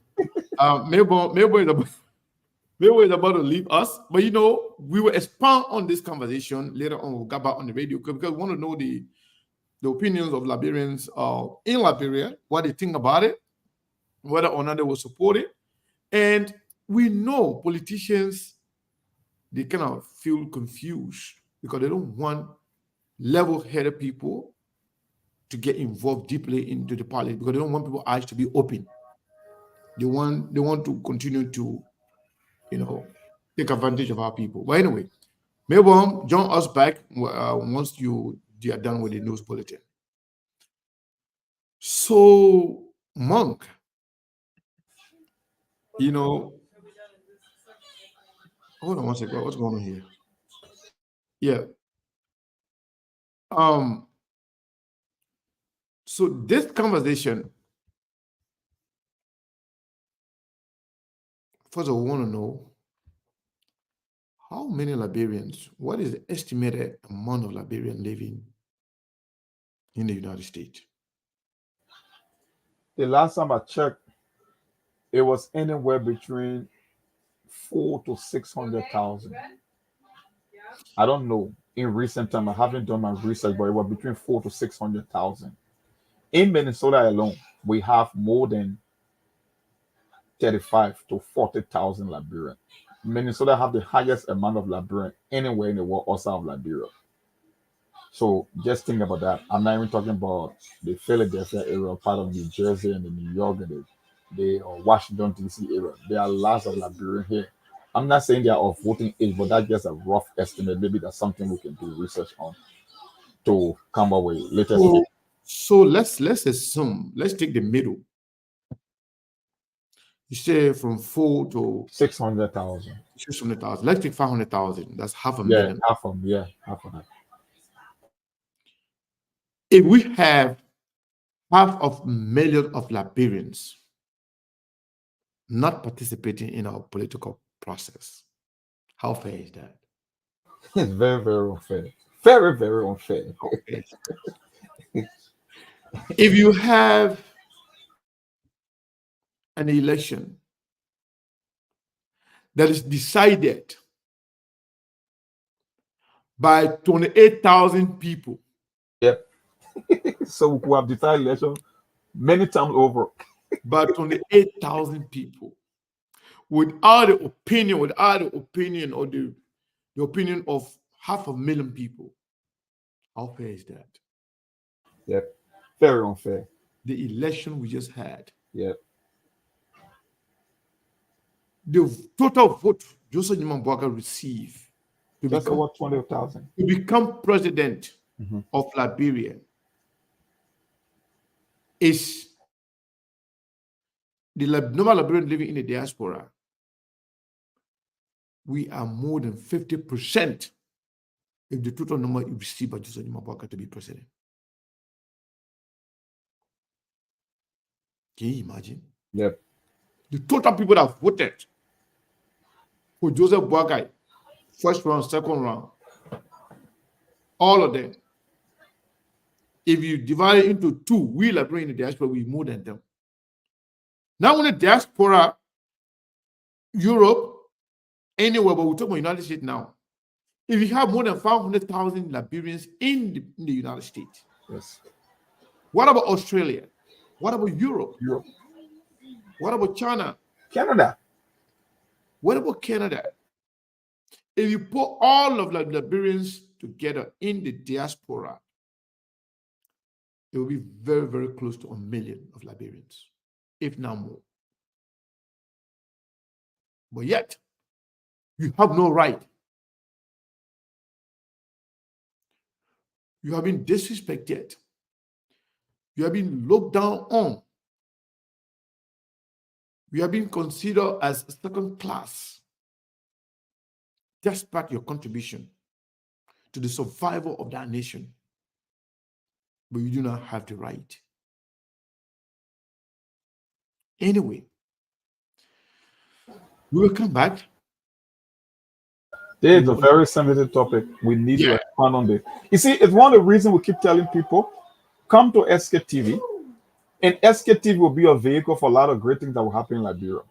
Melbourne is about to leave us, but you know, we will expand on this conversation later on. We'll get back on the radio because we want to know the opinions of Liberians in Liberia, what they think about it, whether or not they will support it. And we know politicians, they kind of feel confused because they don't want level-headed people to get involved deeply into the politics because they don't want people's eyes to be open. They want to continue to, you know, take advantage of our people. But anyway, Melbourne, join us back once you are done with the news bulletin. So, Monk, you know, hold on one second. What's going on here? Yeah. So this conversation, first of all, we want to know how many Liberians, what is the estimated amount of Liberians living in the United States? The last time I checked, it was anywhere between 400,000 to 600,000. I don't know. In recent time, I haven't done my research, but it was between 400,000 to 600,000. In Minnesota alone, we have more than 35,000 to 40,000 Liberians. Minnesota have the highest amount of Liberians anywhere in the world outside of Liberia. So just think about that. I'm not even talking about the Philadelphia area, part of New Jersey and the New York and the Washington D.C. area. There are lots of Liberians here. I'm not saying they are of voting age, but that's just a rough estimate. Maybe that's something we can do research on to come up with later. So let's assume, let's take the middle. You say from 4 to 600,000. 600,000. Let's take 500,000. That's half a million. Half of that. If we have half of a million of Liberians not participating in our political process, how fair is that? It's very, very unfair. Very, very unfair. Okay. If you have an election that is decided by 28,000 people. Yep. So we have decided election many times over. By 28,000 people. Without the opinion or the opinion of 500,000 people. How fair is that? Yep. Very unfair. The election we just had. Yep. The total vote Joseph Boakai received to just over 20,000 to become president of Liberia is the normal Liberian living in the diaspora. We are more than 50% if the total number you receive by Joseph Boakai to be president. Can you imagine? Yep. The total people that voted for Joseph Boakai, first round, second round, all of them. If you divide it into two, we Liberian in the diaspora, we more than them. Now in the diaspora, Europe, anywhere, but we're talking about United States now. If you have more than 500,000 Liberians in the United States, yes. What about Australia? What about Europe? What about China? Canada. What about Canada? If you put all of the Liberians together in the diaspora, it will be very, very close to 1 million of Liberians, if not more. But yet, you have no right. You have been disrespected. You have been looked down on. You have been considered as second class. despite your contribution to the survival of that nation, but you do not have the right. Anyway, we will come back. It's a very sensitive topic. We need to expand on this. You see, it's one of the reasons we keep telling people, come to SKTV, and SKTV will be a vehicle for a lot of great things that will happen in Liberia.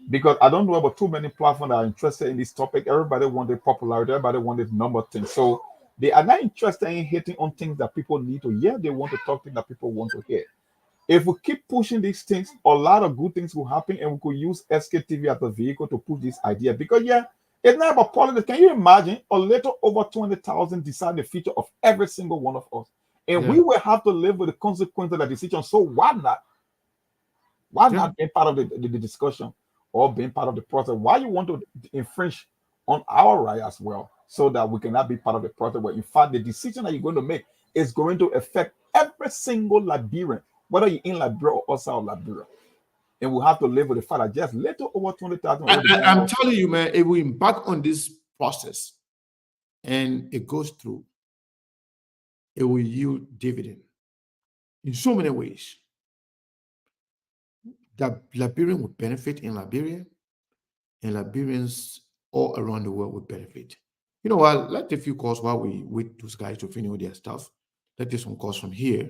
Because I don't know about too many platforms that are interested in this topic. Everybody wanted popularity, everybody wanted number things. So they are not interested in hitting on things that people need to hear. They want to talk things that people want to hear. If we keep pushing these things, a lot of good things will happen, and we could use SKTV as a vehicle to push this idea. Because it's not about politics. Can you imagine a little over 20,000 decide the future of every single one of us? And we will have to live with the consequence of that decision. So why not? Why not being part of the discussion or being part of the process? Why you want to infringe on our right as well, so that we cannot be part of the process where, in fact, the decision that you're going to make is going to affect every single Liberian, whether you're in Liberia or outside of Liberia. And we'll have to live with the fact that just little over 20,000. I'm telling you, man, if we embark on this process and it goes through, it will yield dividend in so many ways. That Liberian will benefit in Liberia, and Liberians all around the world will benefit. You know what? Let's take a few calls while we wait those guys to finish their stuff. Let's take some calls from here.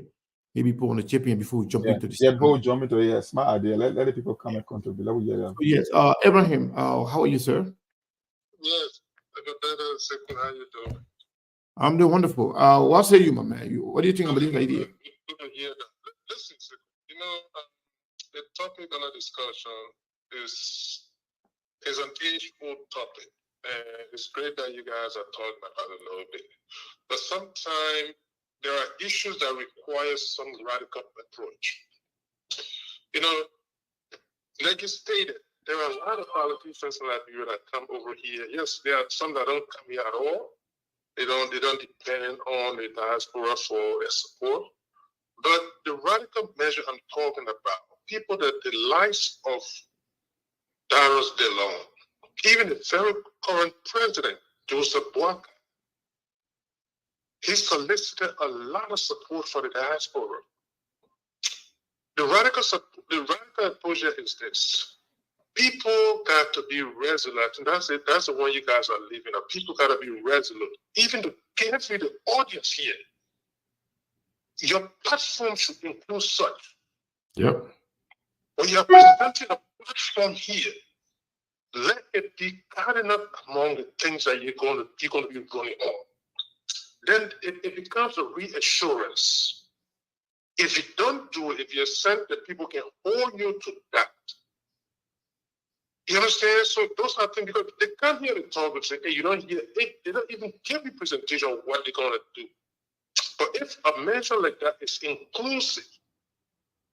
Maybe people on the champion before we jump into this. Yeah, before we jump into it, smart idea. Let the people come and contribute. Let me hear them. Yes, Abraham, how are you, sir? Yes, how you doing? I'm doing wonderful. What say you, my man? What do you think about this idea? Good to hear that. Listen, the topic under discussion is an age-old topic. It's great that you guys are talking about it a little bit. But sometimes there are issues that require some radical approach. Like you stated, there are a lot of politicians in Liberia that come over here. Yes, there are some that don't come here at all. They don't depend on the diaspora for their support. But the radical measure I'm talking about, people that the likes of Darius DeLong, even the very current president, Joseph Boakai, he solicited a lot of support for the diaspora. The radical approach is this. People got to be resolute, and that's it. That's the one you guys are leaving up. People got to be resolute. Even to get through the audience here, your platform should include such. Yep. When you're presenting a platform here, let it be cardinal among the things that you're going to be running on. Then it becomes a reassurance. If you don't do it, if you're sent, that people can hold you to that. You understand? So those are things, because they come here to talk and say, hey, you don't hear it. They don't even give you presentation of what they're going to do. But if a measure like that is inclusive,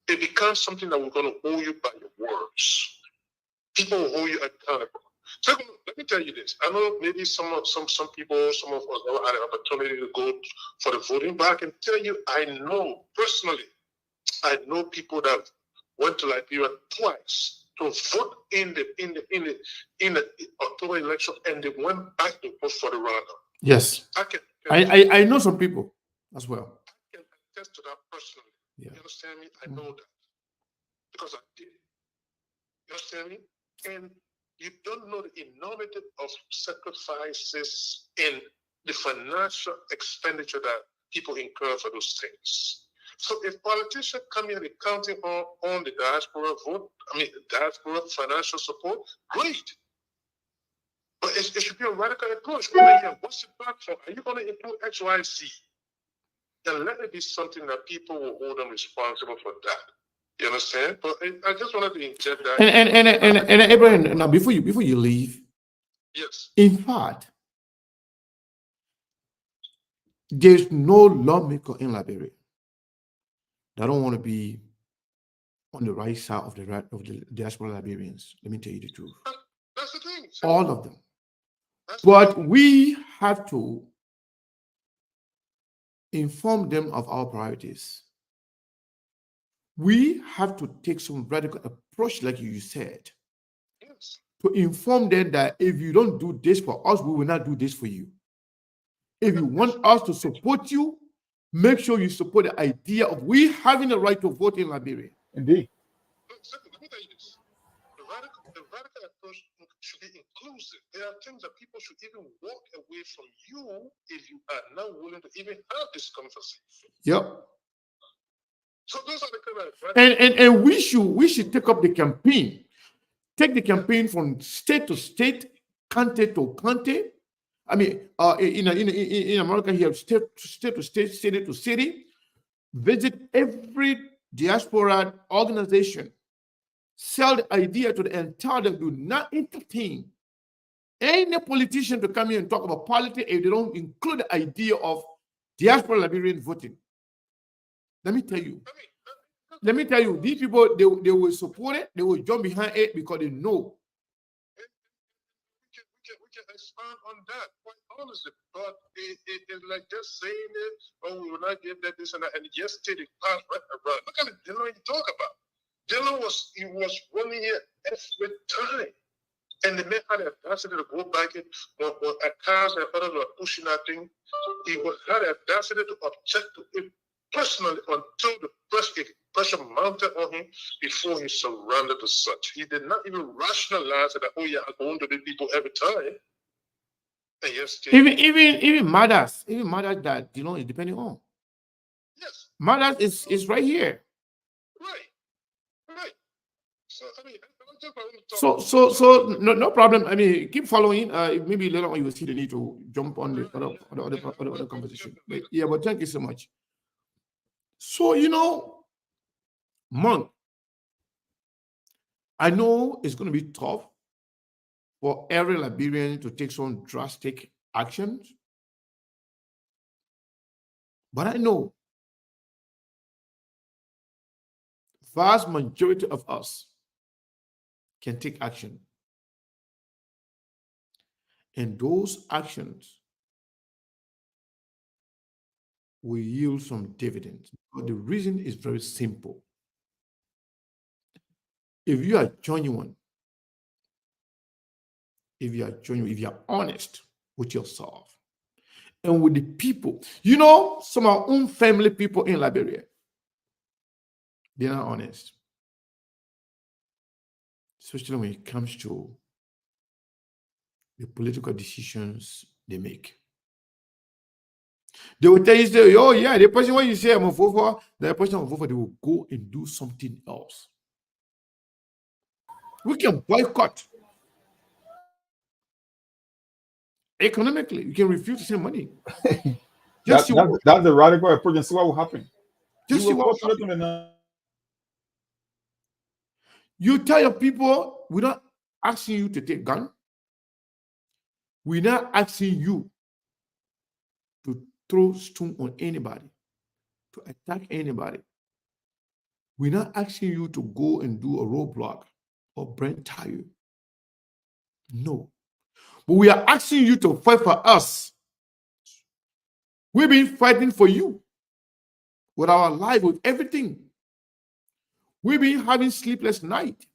it becomes something that we're going to hold you by your words. People will hold you accountable. So let me tell you this. I know maybe some people, some of us never had an opportunity to go for the voting, but I can tell you, I know personally, I know people that went to Liberia twice to vote in the October election, and they went back to vote for the roundup. Yes, I know some people as well. I can attest to that personally. Yeah. You understand me? I know that because I did. You understand me? And you don't know the enormity of sacrifices in the financial expenditure that people incur for those things. So if politicians come here counting on the diaspora diaspora financial support, great. But it should be a radical approach. What's the platform? Are you going to include X, Y, Z? And let it be something that people will hold them responsible for that. You understand? But I just wanted to inject that. And Abraham, now before you leave, yes. In fact, there's no lawmaker in Liberia that don't want to be on the right side of the diaspora Liberians. Let me tell you the truth. That's the thing. All of them. But we have to inform them of our priorities. We have to take some radical approach, like you said. Yes. to inform them that if you don't do this for us, we will not do this for you. If you want us to support you, make sure you support the idea of we having the right to vote in Liberia. Indeed. Let me tell you this. The radical approach should be inclusive. There are things that people should even walk away from you if you are not willing to even have this conversation. Yep. So those are the kind of And we should take up the campaign. Take the campaign from state to state, county to county. I mean, in America, you have state to state, city to city. Visit every diaspora organization. Sell the idea to the entire that do not entertain any politician to come here and talk about politics if they don't include the idea of diaspora Liberian voting. Let me tell you, these people, they will support it, they will jump behind it because they know. We can expand on that quite honestly, but it's like just saying it, oh, we will not give that, this and that, and just take it past right around. Look at the Dylan you talk about. Dylan was running here every time. And the man had the audacity to go back in when cars and others were pushing that thing. He had the audacity to object to it personally until the pressure mounted on him before he surrendered to such. He did not even rationalize that, oh yeah, I'm going to the people every time. And yes, even mothers that is depending on. Yes. Mothers is right here. Right. So I mean, so no problem. I mean, keep following. Maybe later on you will see the need to jump on the other conversation. But thank you so much. So Monk, I know it's going to be tough for every Liberian to take some drastic actions, but I know vast majority of us can take action. And those actions will yield some dividends. But the reason is very simple. If you are genuine, if you are honest with yourself and with the people, some of our own family people in Liberia, they're not honest. Especially when it comes to the political decisions they make. They will tell you, say, oh yeah, the person when you say I'm a vote for, the person I'm a vote for, they will go and do something else. We can boycott. Economically, you can refuse to send money. That's the radical approach, and see what will happen. Just see what will happen. You tell your people, we're not asking you to take gun. We're not asking you to throw stone on anybody, to attack anybody. We're not asking you to go and do a roadblock or burn tire. No. But we are asking you to fight for us. We've been fighting for you with our life, with everything. We've been having sleepless nights,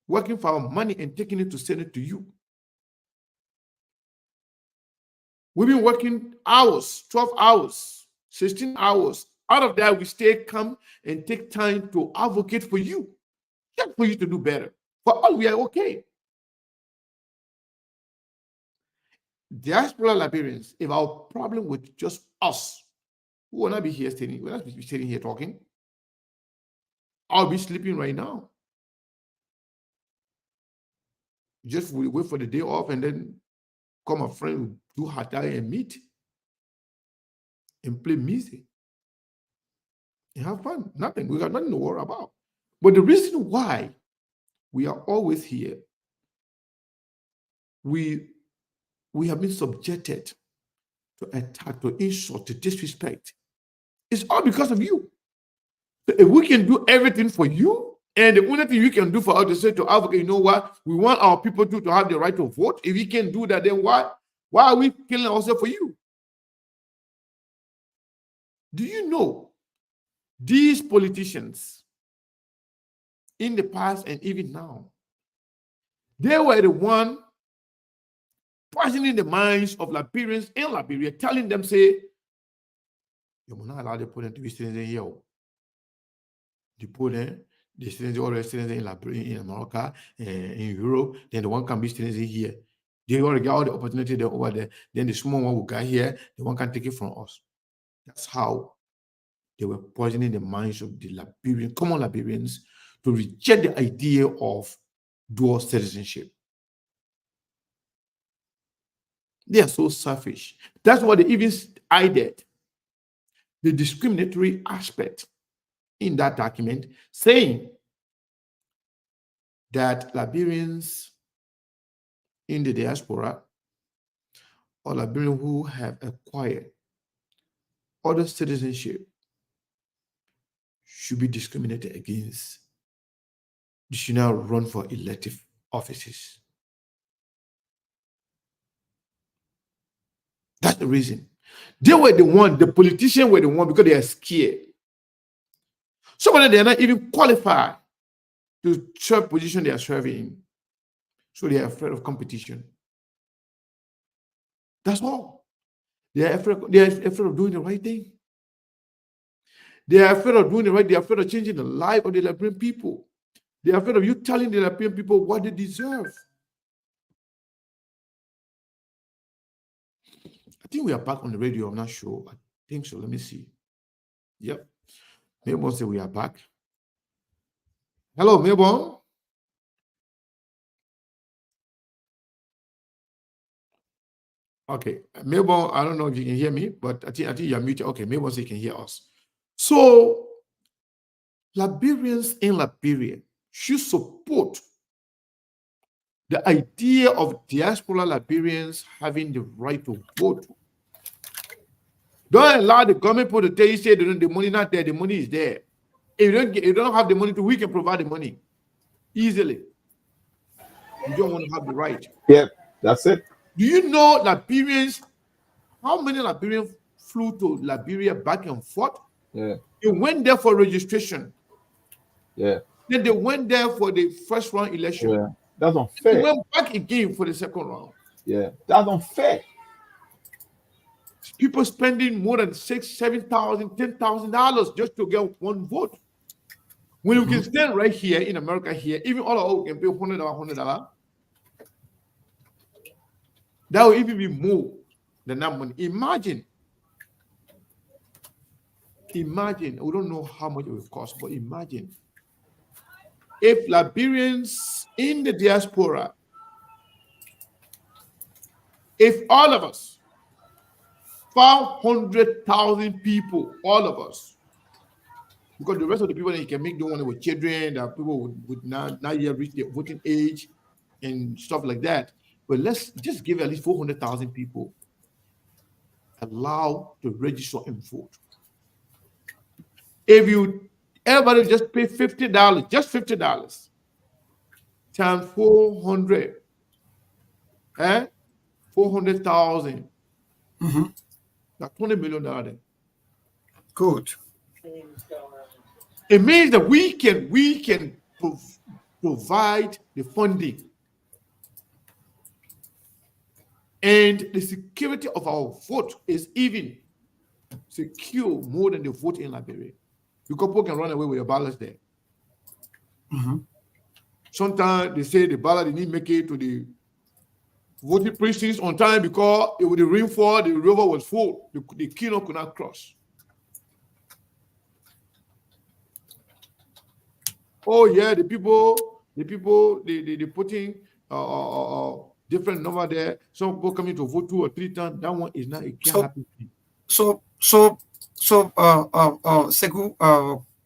working for our money and taking it to send it to you. We've been working hours, 12 hours, 16 hours. Out of that, we stay calm and take time to advocate for you, just for you to do better. For all, we are okay. Diaspora Liberians, if our problem with just us, we will not be here sitting, we'll not be sitting here talking. I'll be sleeping right now. Just wait for the day off and then come a friend, do hatai and meet and play music and have fun. Nothing. We got nothing to worry about. But the reason why we are always here, we have been subjected to attack, to insult, to disrespect. It's all because of you. So if we can do everything for you, and the only thing you can do for us to say to advocate, you know what, we want our people to have the right to vote. If we can do that, then why are we killing ourselves for you? Do you know these politicians in the past and even now, They were the one poisoning the minds of Liberians in Liberia, telling them, say, you will not allow the Poland to be citizens here. The Poland, the citizens, all the citizens in Liberia, in America, in Europe, then the one can be citizens here. They already get all the opportunity there over there. Then the small one will get here, the one can take it from us. That's how they were poisoning the minds of the Liberian, common Liberians, to reject the idea of dual citizenship. They are so selfish. That's why they even added the discriminatory aspect in that document, saying that Liberians in the diaspora or Liberians who have acquired other citizenship should be discriminated against. They should now run for elective offices. That's the reason. They were the one, the politicians were the one, because they are scared. Some of them, they are not even qualified to serve position they are serving in. So they are afraid of competition. That's all. They are afraid of doing the right thing. They are afraid of doing the right. They are afraid of changing the life of the Liberian people. They are afraid of you telling the Liberian people what they deserve. I think we are back on the radio. I'm not sure. I think so. Let me see. Yep. Melbourne say we are back. Hello, Melbourne. Okay, Melbourne, I don't know if you can hear me, but I think you're muted. Okay, Melbourne say you can hear us. So, Liberians in Liberia should support the idea of diaspora Liberians having the right to vote. Don't allow the government to tell you, say the money not there, the money is there. If you don't have the money, we can provide the money easily. You don't want to have the right. Yeah, that's it. Do you know Liberians? How many Liberians flew to Liberia back and forth? Yeah. They went there for registration. Yeah. Then they went there for the first round election. Yeah. That's unfair. They went back again for the second round. Yeah. That's unfair. People spending more than $6,000, $7,000, $10,000 just to get one vote. When you can stand right here in America, here, even all of us can pay $100. That will even be more than that money. Imagine, we don't know how much it will cost, but imagine if Liberians in the diaspora, if all of us, 500,000 people, all of us, because the rest of the people that you can make the one with children, that people would not yet reach the voting age and stuff like that. But let's just give at least 400,000 people allowed to register and vote. If everybody just pay $50, just $50 times 400, 400,000. That's $20 million then. Good. It means that we can provide the funding and the security of our vote is even secure more than the vote in Liberia. Because people can run away with your ballots there. Sometimes they say the ballot didn't make it to the voting precincts on time because it was the rainfall, the river was full, the Kino could not cross. Oh yeah, the people, they putting different number there. Some people coming to vote 2 or 3 times. That one is not. It can't happen. So, Sekou,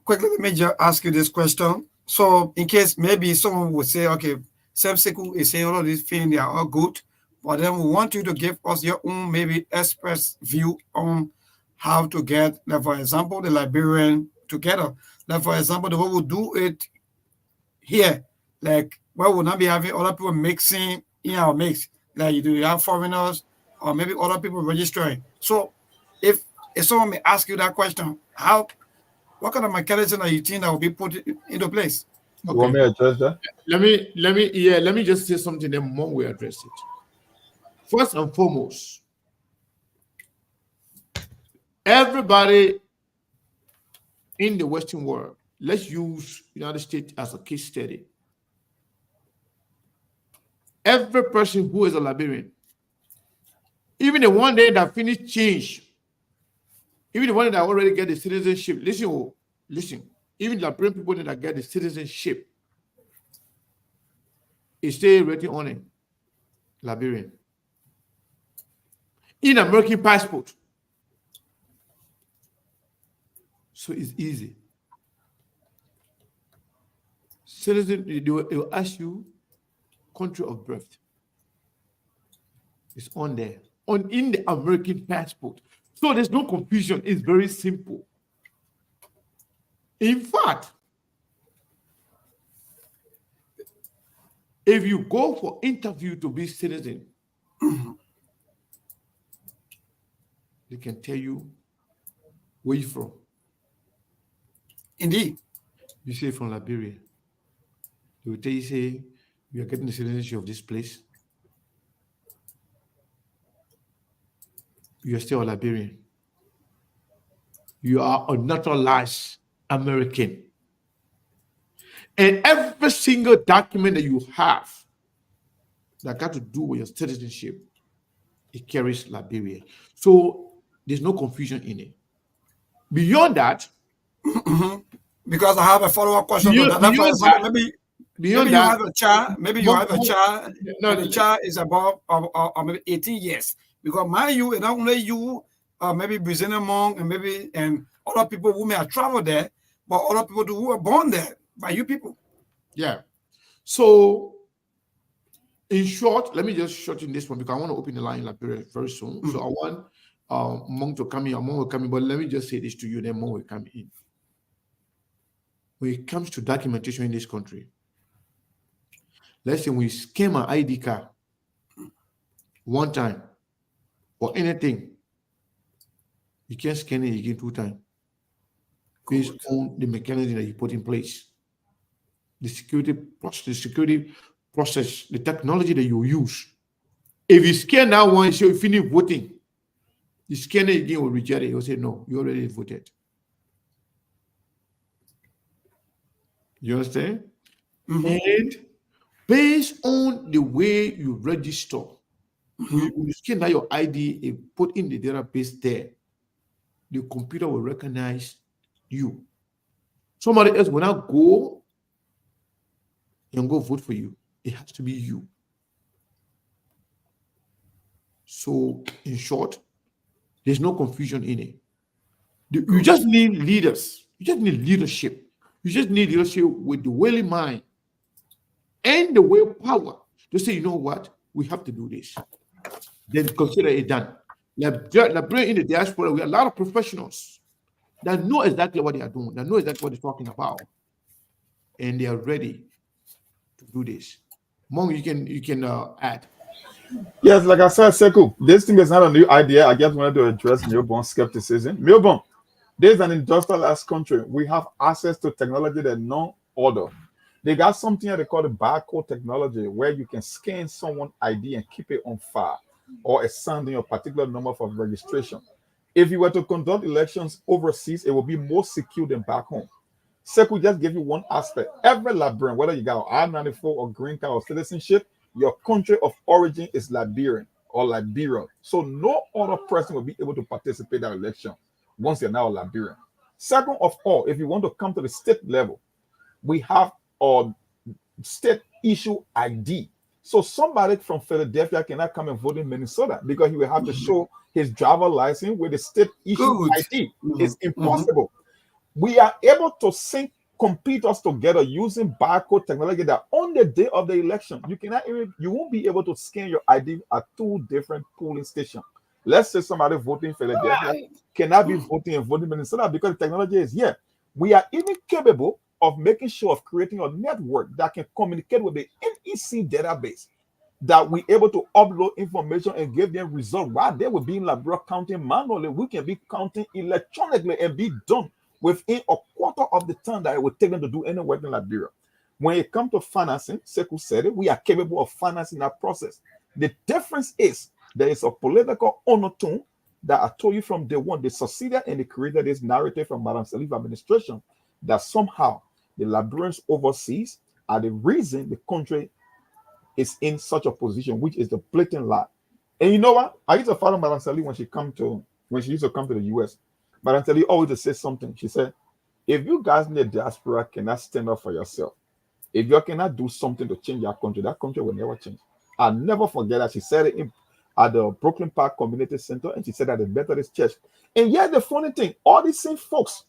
quickly let me just ask you this question. So, in case maybe someone would say, okay, Sam Sekou is saying all of these things, they are all good, but then we want you to give us your own maybe expert view on how to get, like for example, the Liberian together. Like for example, the way we do it here, like where we'll not be having other people mixing in our mix, like you have foreigners or maybe other people registering. So, if someone may ask you that question, what kind of mechanism are you think that will be put into place? You want me to address that? Let me just say something, then Mom will address it. First and foremost, everybody in the Western world, let's use United States as a case study. Every person who is a Liberian, even the one day that finished change, even the one that already get the citizenship, listen, even the Liberian people that get the citizenship, is still written on it, Liberian. In American passport. So it's easy. Citizen, they will ask you country of birth. It's on there. In the American passport. So there's no confusion. It's very simple. In fact, if you go for interview to be citizen, they can tell you where you're from. Indeed. You say from Liberia. They will tell you, say, you are getting the citizenship of this place. You are still a Liberian. You are a naturalized American. And every single document that you have that got to do with your citizenship, it carries Liberia. So there's no confusion in it. Beyond that, because I have a follow-up question. Maybe you have a child. Maybe you have a child. And the child is above or maybe 18 years. Because mind you, not only you, maybe Brazilian monk, and other people who may have traveled there, but other people who were born there by you people. Yeah. So, in short, let me just shorten this one because I want to open the line Liberia very soon. So I want Monk to come in. Monk will come in, but let me just say this to you, then Monk will come in. When it comes to documentation in this country, let's say we scan an ID card one time or anything, you can't scan it again 2 times based on the mechanism that you put in place. The security process, the technology that you use. If you scan that one, so you finish voting, you scan it again, will reject it. You'll say, no, you already voted. You understand? And based on the way you register, when you scan out your ID and put in the database there, the computer will recognize you. Somebody else will not go and go vote for you. It has to be you. So, in short, there's no confusion in it. You just need leaders. You just need leadership. You just need leadership with the willing mind and the willpower to say, you know what, we have to do this. Then consider it done. Liberian in the diaspora, we have a lot of professionals that know exactly what they are doing, that know exactly what they're talking about, and they are ready to do this. Mom, you can add. Yes, like I said, Sekou, this thing is not a new idea. I just wanted to address Melbourne skepticism. Melbourne, there's an industrialized country. We have access to technology that no other. They got something that they call the barcode technology, where you can scan someone's ID and keep it on file, or assign your particular number for registration. If you were to conduct elections overseas, it will be more secure than back home. Sekou just give you one aspect. Every Liberian, whether you got I-94 or green card or citizenship, your country of origin is Liberian or Liberia. So no other person will be able to participate in that election once you're now a Liberian. Second of all, if you want to come to the state level, we have a state issue ID. So somebody from Philadelphia cannot come and vote in Minnesota because he will have to show his driver license with the state issue ID. It's impossible. We are able to sync computers together using barcode technology that on the day of the election, you won't be able to scan your ID at 2 different polling stations. Let's say somebody voting in Philadelphia cannot be voting in Minnesota because the technology is here. We are even capable of making sure of creating a network that can communicate with the NEC database, that we're able to upload information and give them results while they will be in Liberia counting manually. We can be counting electronically and be done within a quarter of the time that it would take them to do any work in Liberia. When it comes to financing, Sekou said it, we are capable of financing that process. The difference is there is a political undertone that I told you from day one. They succeeded and they created this narrative from Madame Salif administration that somehow the Liberians overseas are the reason the country is in such a position, which is the blatant lie. And you know what? I used to follow Madame Salif when she used to come to the US. Madame Salif always say something. She said, if you guys in the diaspora cannot stand up for yourself, if you cannot do something to change your country, that country will never change. I'll never forget that. She said it at the Brooklyn Park Community Center, and she said at the Methodist Church. And yet the funny thing, all these same folks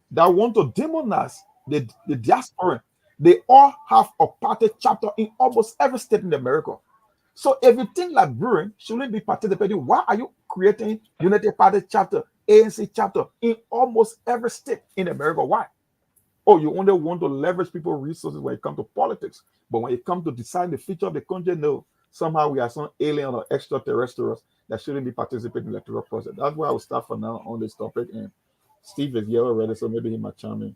that want to demonize the diaspora, they all have a party chapter in almost every state in America. So if you think Liberian shouldn't be participating, why are you creating Unity Party chapter, ANC chapter in almost every state in America? Why? Oh, you only want to leverage people's resources when it comes to politics. But when it comes to deciding the future of the country, no. Somehow we are some alien or extraterrestrials that shouldn't be participating in the electoral process. That's why I will start for now on this topic. And Steve is here already, so maybe he might chime in.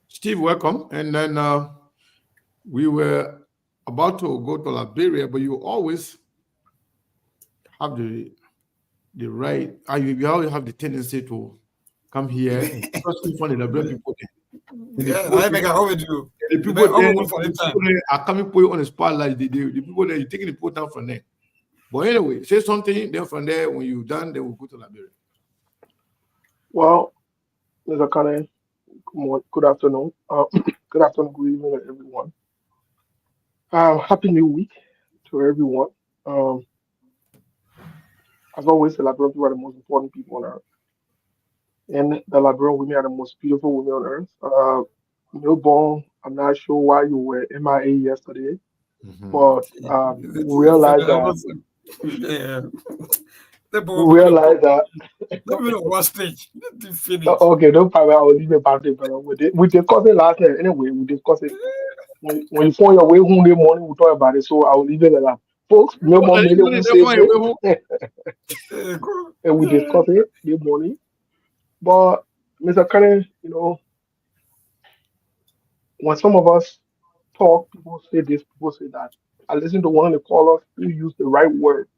Steve, welcome. And then we were about to go to Liberia, but you always have the right, you always have the tendency to come here and especially for the Liberian people. Yeah, I make a hold you. The people there are coming put you on the spotlight. The people there, you're taking the put down from there. But anyway, say something, then from there, when you're done, then we'll go to Liberia. Well, Mr. Kane, good afternoon. Good afternoon, good evening, everyone. Happy New Week to everyone. As always, the Liberian people are the most important people on earth. And the Liberian women are the most beautiful women on earth. Newborn, I'm not sure why you were MIA yesterday, but we realized that. We realized that. One stage. Okay, no problem. I will leave about it, but we discussed it last night. Anyway, we discussed it. When you find your way home in the morning, we'll talk about it. So I will leave it like that. Folks, no more made it. And we discussed it this morning. But Mr. Kane, when some of us talk, people say this, people say that. I listened to one of the callers who used the right word,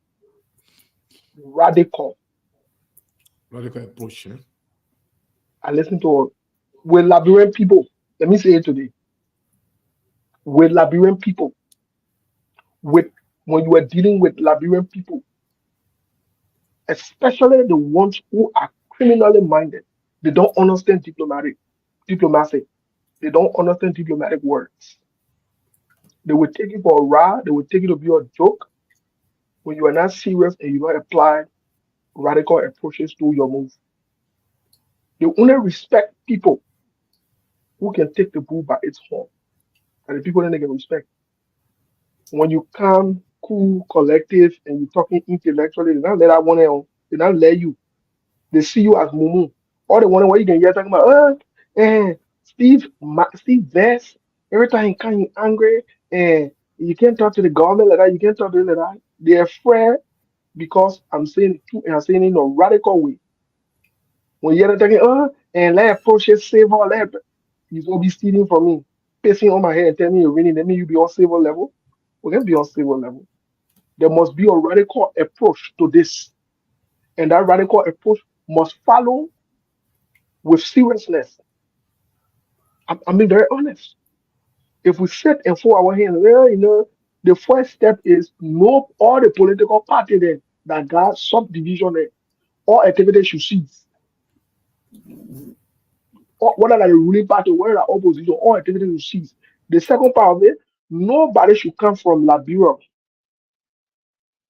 radical. Radical approach, yeah? I listened to with Liberian people. Let me say it today. With Liberian people, when you are dealing with Liberian people, especially the ones who are criminally minded, they don't understand diplomacy. They don't understand diplomatic words. They will take it for a ride. They will take it to be a joke. When you are not serious and you don't apply radical approaches to your move, they only respect people who can take the bull by its horn, and the people that they can respect. When you come cool, collective, and you're talking intellectually, they don't let that one else. They don't let you. They see you as mumu. Or the one where you can hear talking about, Steve Vest. Every time he comes angry, and you can't talk to the government like that. You can't talk to them like that. They're afraid because I'm saying it too, and I'm saying it in a radical way. When you're talking, and let approaches save all that, you will be stealing from me, pacing on my head and telling me you're winning. That means you be on civil level. We're gonna be on civil level. There must be a radical approach to this, and that radical approach must follow with seriousness. I'm being very honest. If we sit and fold our hands, the first step is know all the political party there that got subdivision there, all activities should cease. Whether that the ruling party, whether the opposition, all activities should cease. The second part of it, nobody should come from Liberia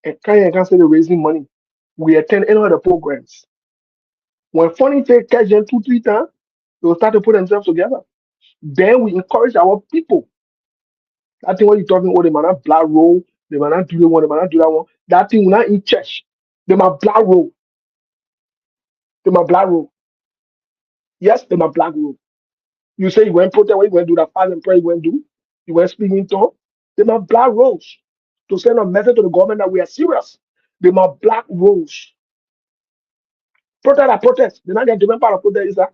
and can't say they're raising money. We attend any other programs. When funding take catch them 2-3 times, they will start to put themselves together. Then we encourage our people. That thing when you're talking, they might not black roll, they might not do the one, they might not do that one. That thing will not in church. They might black roll. They might black roll. Yes, they might black roll. You say you went protest, what you went to do that fast and pray, you went do? You went speaking in tongue? They might black rolls to send a message to the government that we are serious. They might black rolls. Protest are protest. They're not getting different part of protest, is that?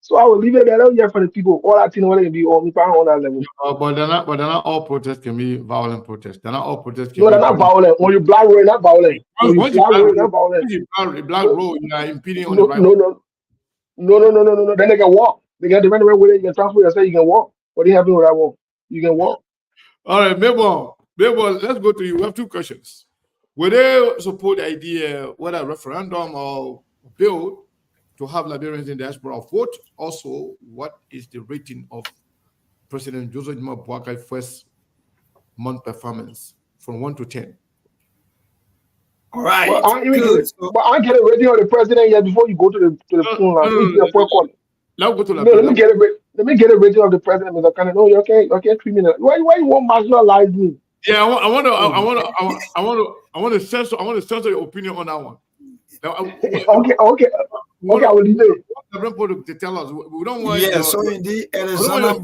So I will leave it there. Yeah, for the people. All that thing want to be on me on that level. But they're not all protests can be violent protests. They're not all protests can No, be they're not violent. When you black road, not violent. When you black road, not violent. Once you black road, you are impeding on No, the right. no. Then they can walk. They got the right way. You can transfer yourself. You can walk. What do you have with that walk? You can walk. All right, Mabel, let's go to you. We have two questions. Would they support the idea, whether a referendum or bill, to have Liberians in diaspora vote? Also, what is the rating of President Boakai first month performance from 1 to 10? All right. Well, I get a rating of the president yet before you go to the phone line. Let's go to the let me get a rating of the president. Mr. Cannon. No, you okay? Okay, 3 minutes. Why you want marginalize me? Yeah, I want to censor your opinion on that one. Okay. I will leave it. To tell us, we don't want. Yeah, so indeed, Alexander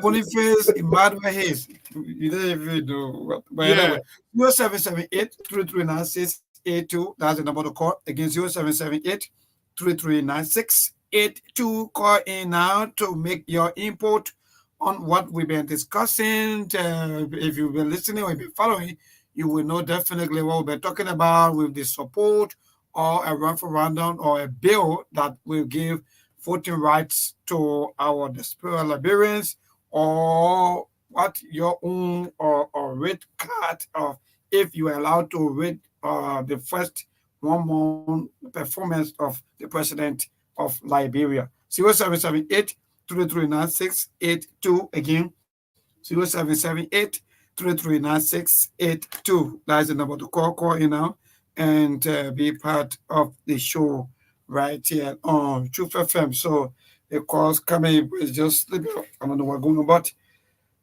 Boniface, Emmanuel Hayes. You don't even know. But anyway, 0778-339682. That's the number to call. Again, 0778-339682. Call in now to make your input on what we've been discussing. If you've been listening or you've been following, you will know definitely what we've been talking about with the support or a referendum or a bill that will give voting rights to our Diaspora Liberians, or what your own or red card of if you are allowed to read the first 1 month performance of the President of Liberia. 0778-339682. Again, 0778-339682. That's the number to call in now and be part of the show right here on Truth FM. So the calls coming is just I don't know what's going on, but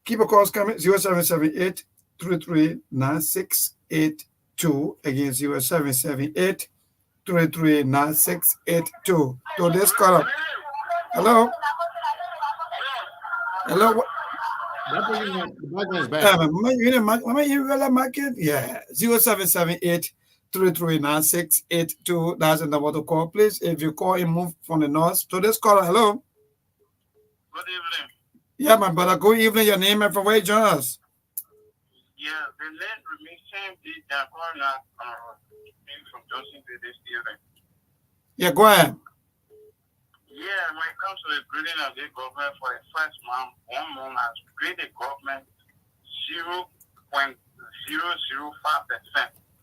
keep the calls coming. 0778-339682. Again, 0778-339682. So this caller. Hello. Yeah, 0778-339682. That's the number to call, please. If you call and move from the north to this caller, hello. Good evening. Yeah, my brother. Good evening. Your name and from where you join us? Yeah, the late remission did that corner from Johnson to this evening. Yeah, go ahead. Yeah, when it comes to the grading of the government for the first month, 1 month has graded the government 0.005%.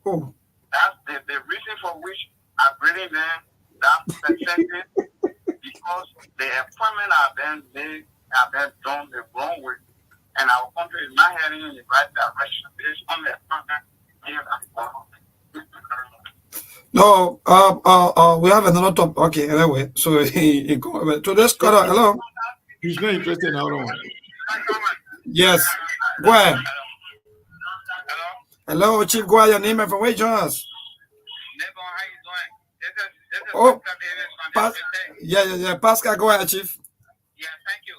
Oh. That's the reason for which I'm grading them that percentage because the appointment have been done the wrong way, and our country is not heading in the right direction based on the appointment. No, we have another topic. Okay, anyway, so he go to this caller. Hello. He's not interested in our own. Yes, go ahead. Hello, Chief. Go ahead. Your name and from where you join us? Oh, yeah. Pascal, go ahead, Chief. Yeah, thank you.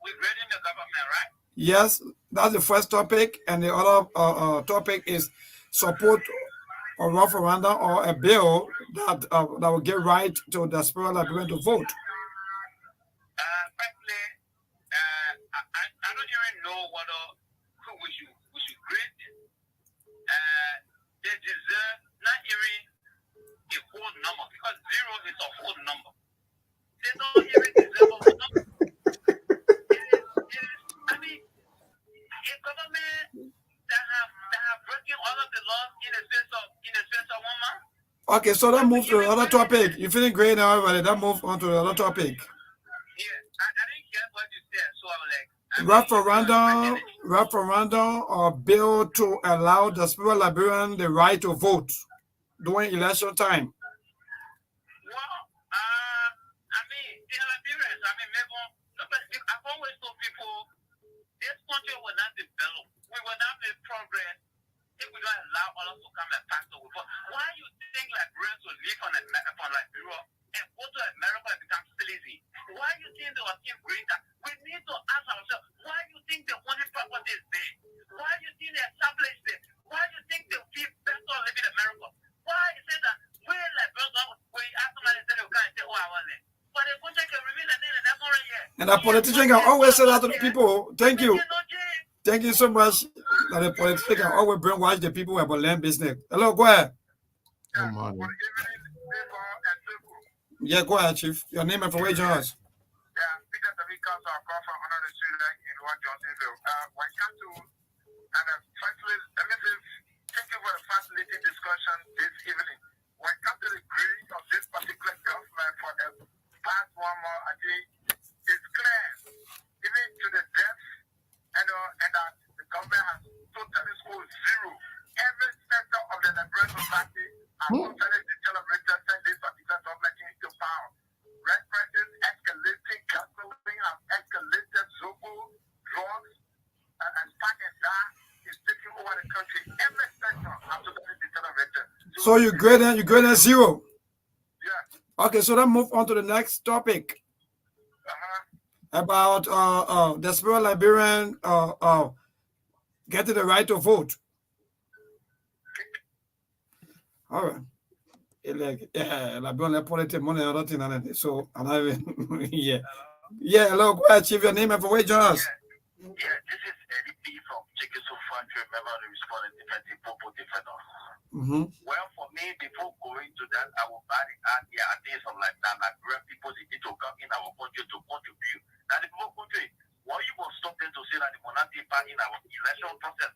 We're grading the government, right? Yes, that's the first topic, and the other topic is support or referendum or a bill that will give right to the Diaspora Liberian to vote. Frankly, I don't even know who we should grade. They deserve not even a whole number because 0 is a whole number. They don't even deserve a whole number. I mean, a government that have broken all of the laws in a sense of 1 month. Okay, so that move to another topic. You feeling great now, everybody? That move on to another topic. Yeah, I didn't get what you said, so I'm like. Referendum or bill to allow the Diaspora Liberian the right to vote during election time. Well, I mean, the Liberians, maybe I've always told people this country will not develop. We will not make progress if we don't allow others to come and pass the vote. Why you think Liberians will live on Liberia and go to America and become citizen? Why you think they will keep green card? We need to ask ourselves, why you think the only property is there? Why you think they established there? Why you think they feel better living in America? Why is it that we Liberians, we ask somebody And a politician can always say that to the people. Thank you. Thank you so much. That a politician can always brainwash the people about land business. Hello, go ahead. Yeah, go ahead, Chief. Your name and for where you join us. Firstly, let me say thank you for a fascinating discussion this evening. When it comes to the grade of this particular government for the past 1 month, I think it's clear, even to the depth, and that the government has totally scored zero. Every sector of the Liberian society has totally celebrated this particular government into power. Red prices escalating, gasoline has escalated, Zobo, drugs, and spark and that is taking over the country. Every sector has totally decelerated. So you grade at zero. Yeah. Okay, so let's move on to the next topic. About Diaspora Liberian getting the right to vote. All right. Liberian politics money and nothing. So yeah. Yeah, hello, go ahead, Chief, your name and for where you join us. Yeah, this is Eddie B from Judicial member of the respondent defensive Popo defender. Well, for me, before going to that, I will add the ideas of like that, like great people they need to come in our country to contribute. Now, the people country, why you will stop them to say that the monarchy part in our election process?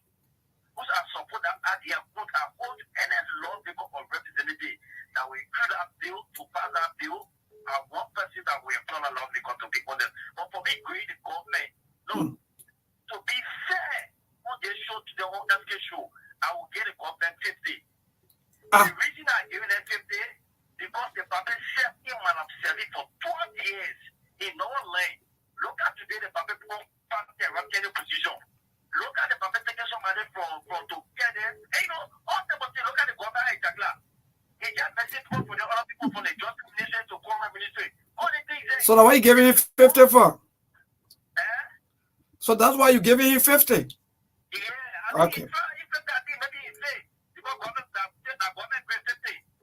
Because I support that idea, put our vote and then law people of representative that we could have built to pass that bill. One person that we have not allowed because to be honest. But for me, great the government, no. To be fair, what they show to the whole SK show, I will get a government 50. The reason I give them 50 because the public chef him and have served for 12 years in no lane. Look at today the public party and any position. Look at the public taking some money from to get them. You know, all the but look at the government in Jagla. He just messaged for the other people from the justice ministry to government ministry. All the things. So now why you giving him 50 for? So that's why you giving him 50. Yeah. Okay.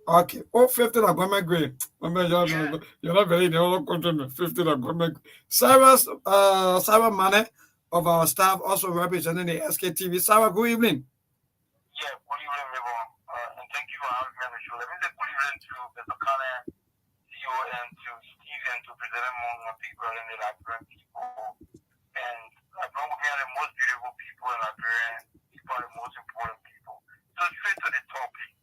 Okay. Oh, 50 that government grade. I mean, you're not very the whole country. 50 that government. Sarah Mane of our staff also representing the SKTV. Sarah, good evening. Yeah, good evening, everyone. And thank you for having me on the show. Let me say good evening to Mr. Connor, CEO, and to Steve, and to President Boakai people and the Liberian people. And Liberian we are the most beautiful people in Liberia. People are the most important people. So straight to the topic.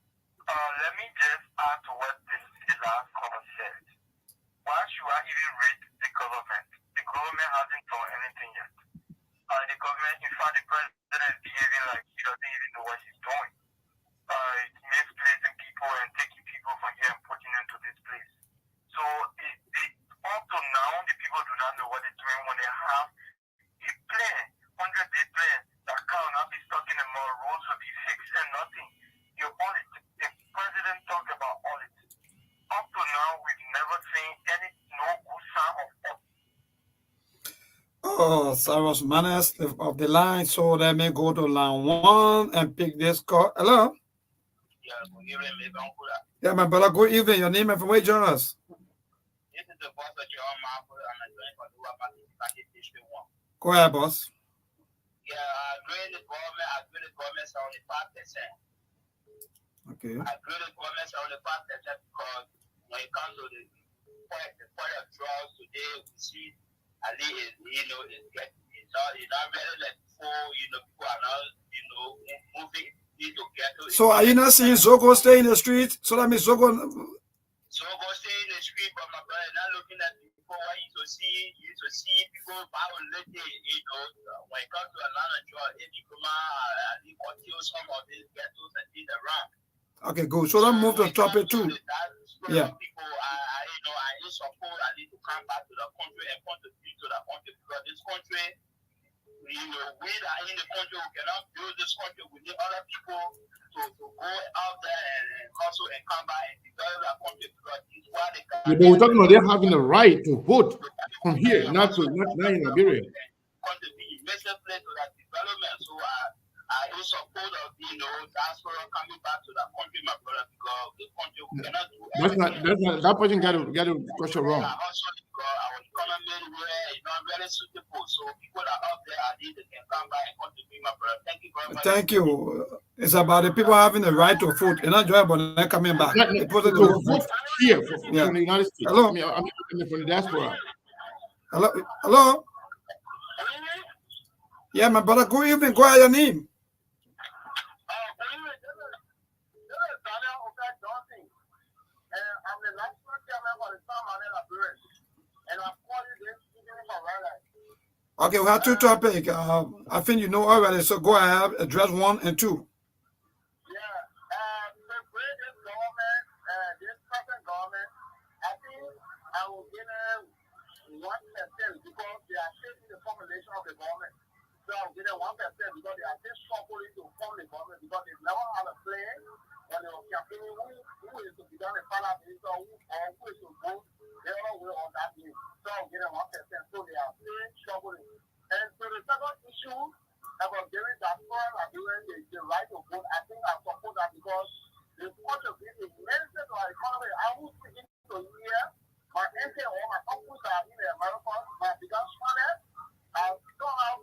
Let me just add to what the last caller said. Why should I even read the government? The government hasn't done anything yet. The government, in fact, the president is behaving like he doesn't even know what he's doing. Misplacing people and taking people from here and putting them to this place. So up to now, the people do not know what they're doing when they have a plan, 100-day plan that cannot be stuck in the mud, roads will be fixed and nothing. You audit. The president talked about audit. Up to now, we've never seen no good sign of audit. Oh, Cyrus Manes of the line. So let me go to line 1 and pick this call. Hello? Yeah, good evening, Mr. Uncle. Yeah, my brother, good evening. Your name and from where you join us? This is the boss of your Marco, and I'm going for the District 1. Go ahead, boss. Yeah, I agree the government 75%. Okay. I agree the government 75% because when it comes to the point of drugs today, we see at least it's not really like before, people are not, moving to get to. So are you not seeing Zogo stay in the street? So that means Zogo stay in the street, but my brother not looking at people. What you to see people violating, when it comes to a lot of drugs, if you come out, you kill some of these ghettos and things around. Okay, good. So let's move to topic 2. Yeah. People, I support. I need to come back to the country and contribute to the country because this country, we that are in the country, we cannot build this country. We need other people to go out there and hustle and come back and develop our country because it's why they come. Yeah, but we're talking about they're having the right to vote from here, not in Liberia. Contribute immensely to that development. So I in support of Diaspora coming back to the country, my brother, because this country we cannot do That's not that person got a question wrong. Also, because our economy where Thank you. It's about the people having the right to vote. You're not joyful about them coming back. No, The person no, to vote. here Yeah. from the United States. Hello. I'm from the diaspora. Hello. Hello. Yeah, my brother. Good evening. Go ahead, your name. I'm the national chairman for the South Liberia, and I'm calling this evening for Raleigh. Okay, we have two topics. I think you know already, so go ahead, address 1 and 2. Yeah, the greatest government, this present government, I think I will give them 1% because they are taking the formulation of the government. So I will give them 1% because they are just struggling to form the government because they never had a plan when they were campaigning who is to be done in parliament or who is to vote the other way on that day. So I will give them 1%. So they are still struggling. And so the second issue about giving Diaspora Liberian the right to vote, I think I support that because the contribution is immense to our economy. I was speaking to here, my NK or my uncles are in America, my biggest father, I don't have,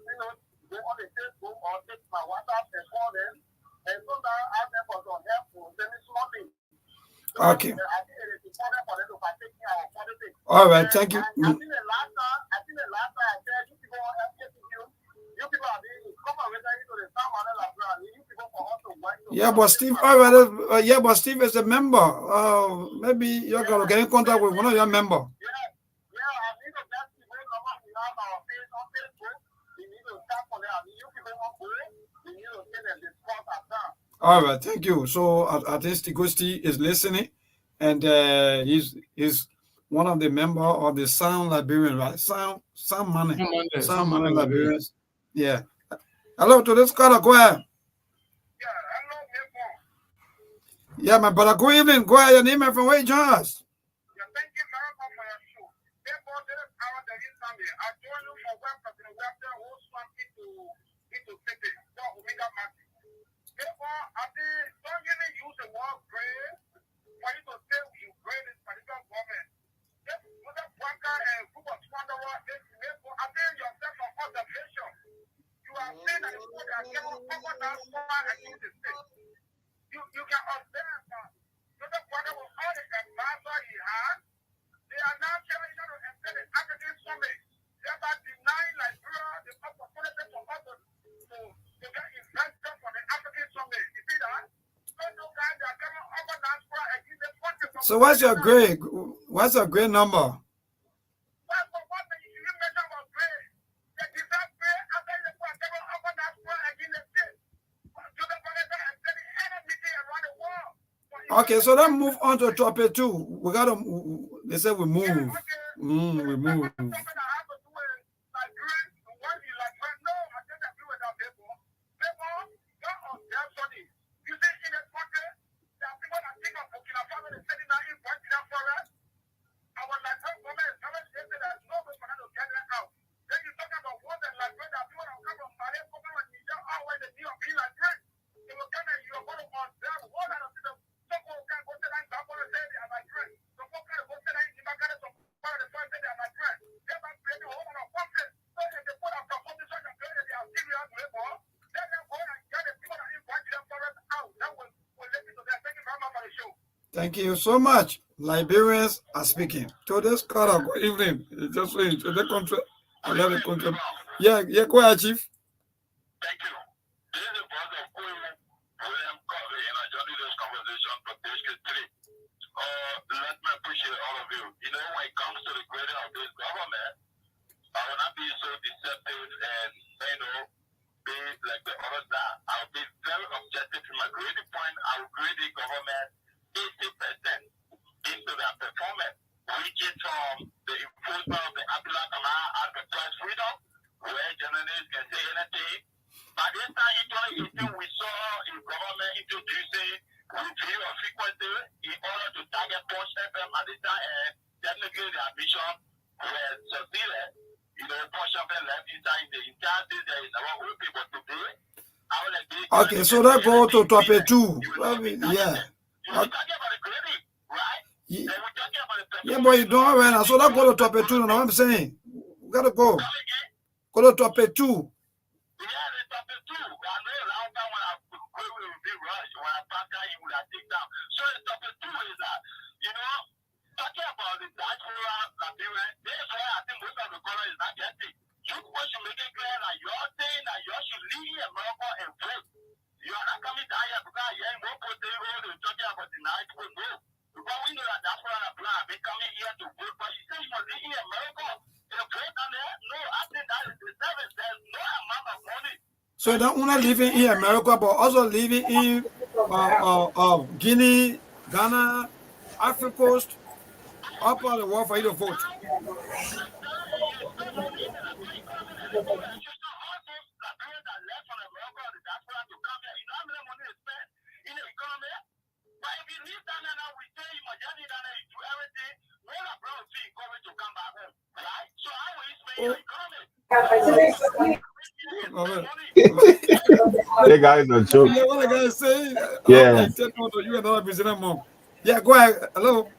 go on the Facebook or take my WhatsApp and call them, and so that I ask them for some help for sending something. Okay. I think it is important for them to partake in our politics. All right, thank you. I think the last time I said, you people on SKTV, you people are being come and return to the South Liberia. You people for us to work. Yeah, but Steve, all right, yeah, but Steve is a member. Maybe you're gonna get in contact with one of your members. Yeah, I need to get the way number we have our page on Facebook. We need to start for that. You people want to we need to send them discuss at that. All right, thank you. So I think Steve is listening, and he's one of the member of the Sound Liberian, right? Sound Money Liberians. Yeah. Hello to this caller. Go ahead. Yeah, hello, people. Yeah, my brother. Good evening. Go ahead. Your name and from where you join us. Yeah, thank you very much for your show. Therefore, this hour the Sunday, I join you for one President Boakai who's something into city. So Omega Market. Therefore, I think don't really use the word grade for you to say you grade this particular government. Just put up Boakai and group of Swandawa, therefore, I think yourself from observation. You are saying that the people that are given cover that far against the state. You can observe that. So the Boakai with all the advisor he has, they are now trying to enter the academic summit, thereby denying Liberia the opportunity for us to get invested for the African summit. You see that? So those guys are coming over Diaspora against the country. So what's your grade? What's your grade number? Okay, so let's move on to topic 2. We gotta. They said we move. We move. Thank you so much. Liberians are speaking. To this caller, good evening. Just saying to the country. I love the country. Yeah, go ahead, Chief. Thank you. This is the brother of William Covey, and I joined this conversation for District 3. Let me appreciate all of you. You know, when it comes to the grading of this government, I will not be so deceptive and, be like the other side. I'll be very objective in my grading point. I'll grade the government 80% into their performance, which is from the enforcement of the Abdullah as the press freedom, where journalists can say anything. By this time in 2018, we saw a government introducing review of frequency in order to target Post FM at the time, and technically the ambition was succeeded. Post FM left inside the entire city. There is our own people today. Okay, so let's go to topic 2. Yeah. Yeah, but you don't right now. So let's go to topic 2. You know what I'm saying? We gotta go. Go to topic 2. So not only living in America, but also living in Guinea, Ghana, Africa Coast, all part of the world for you to vote. The guys are joking. You know what I gotta say? Yeah. You another business mom. Yeah, go ahead. Hello.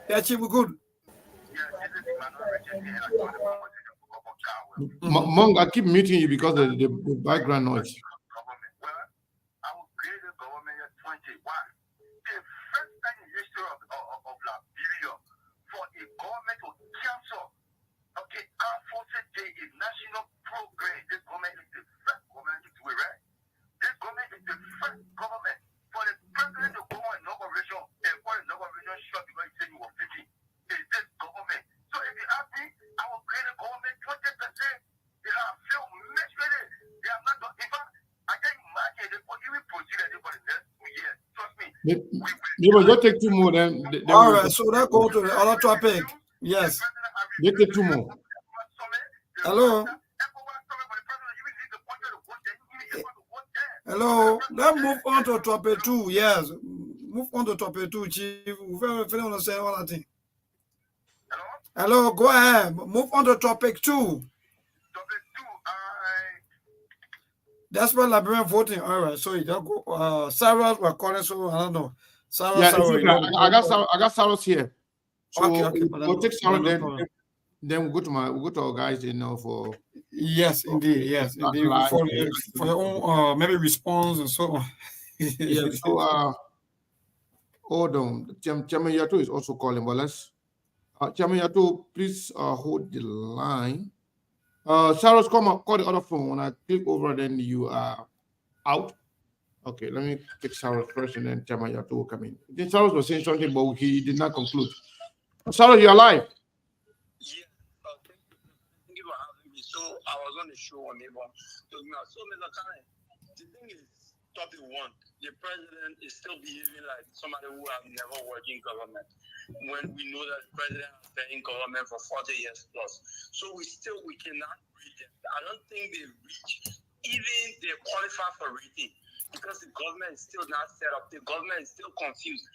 Yeah, Chief, we're good. Monk, I keep muting you because of the background noise. Maybe just take two more, then all right, so let's go to the other topic. Yes. They take two more. Hello. Hello. Let's move on to topic 2. Yes. Move on to topic 2, Chief. We very understand what I think. Hello, go ahead. Move on to topic 2. That's why Liberian voting. All right, so you don't go. Sarah, we're calling, so I don't know. Sarah, Yeah, Sarah, I got Sarah's here. So okay, we'll take Sarah, then we'll go to our guys, for. Yes, indeed. Yes, indeed. For your own maybe response and so on. Yeah. So hold on. Chairman Yato is also calling, but let's. Chairman Yato, please hold the line. Sarah's call the other phone. When I click over, then you are out. Okay, let me take Sarah first, and then Chairman Yato will come in. I think Sarah was saying something, but he did not conclude. Sarah, you're alive. Yeah, thank you for having me. So I was on the show on Liberian. So Mr. Kane, the thing is, topic 1, the president is still behaving like somebody who has never worked in government, when we know that the president has been in government for 40 years plus. So we cannot read them. I don't think they reach, even they qualify for rating, because the government is still not set up. The government is still confused.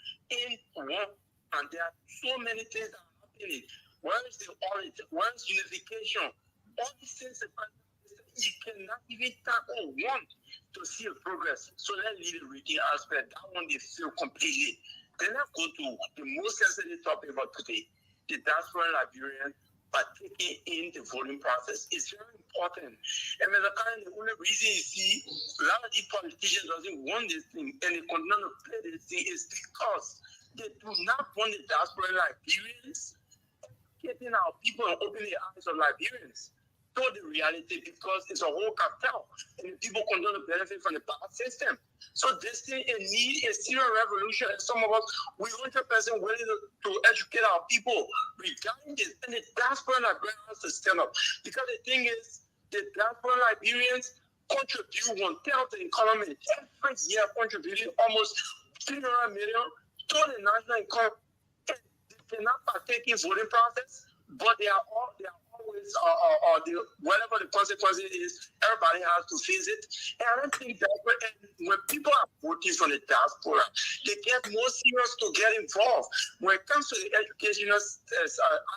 And there are so many things that are happening. Where is the audit? Where is unification? All these things, you cannot even tackle one to see a progress. So let's leave the rating aspect. That one they feel completely. Then let's go to the most sensitive topic about today, the diaspora Liberian partaking in the voting process. It's very important. And Mr. Khan, the only reason you see a lot of these politicians doesn't want this thing and they continue to play this thing is because they do not want the diaspora Liberians getting our people and opening the eyes of Liberians to the reality, because it's a whole cartel and the people continue to benefit from the power system. So this thing needs a serious revolution, and some of us, we're 100% willing to educate our people regarding this, and the diaspora Liberians has to stand up, because the thing is, the diaspora Liberians contribute 1/3 of the economy every year, contributing almost 300 million to the national economy. They cannot partake in voting process, but they are always whatever the consequences is, everybody has to face it. And I don't think that when people are voting from the diaspora, they get more serious to get involved. When it comes to the educational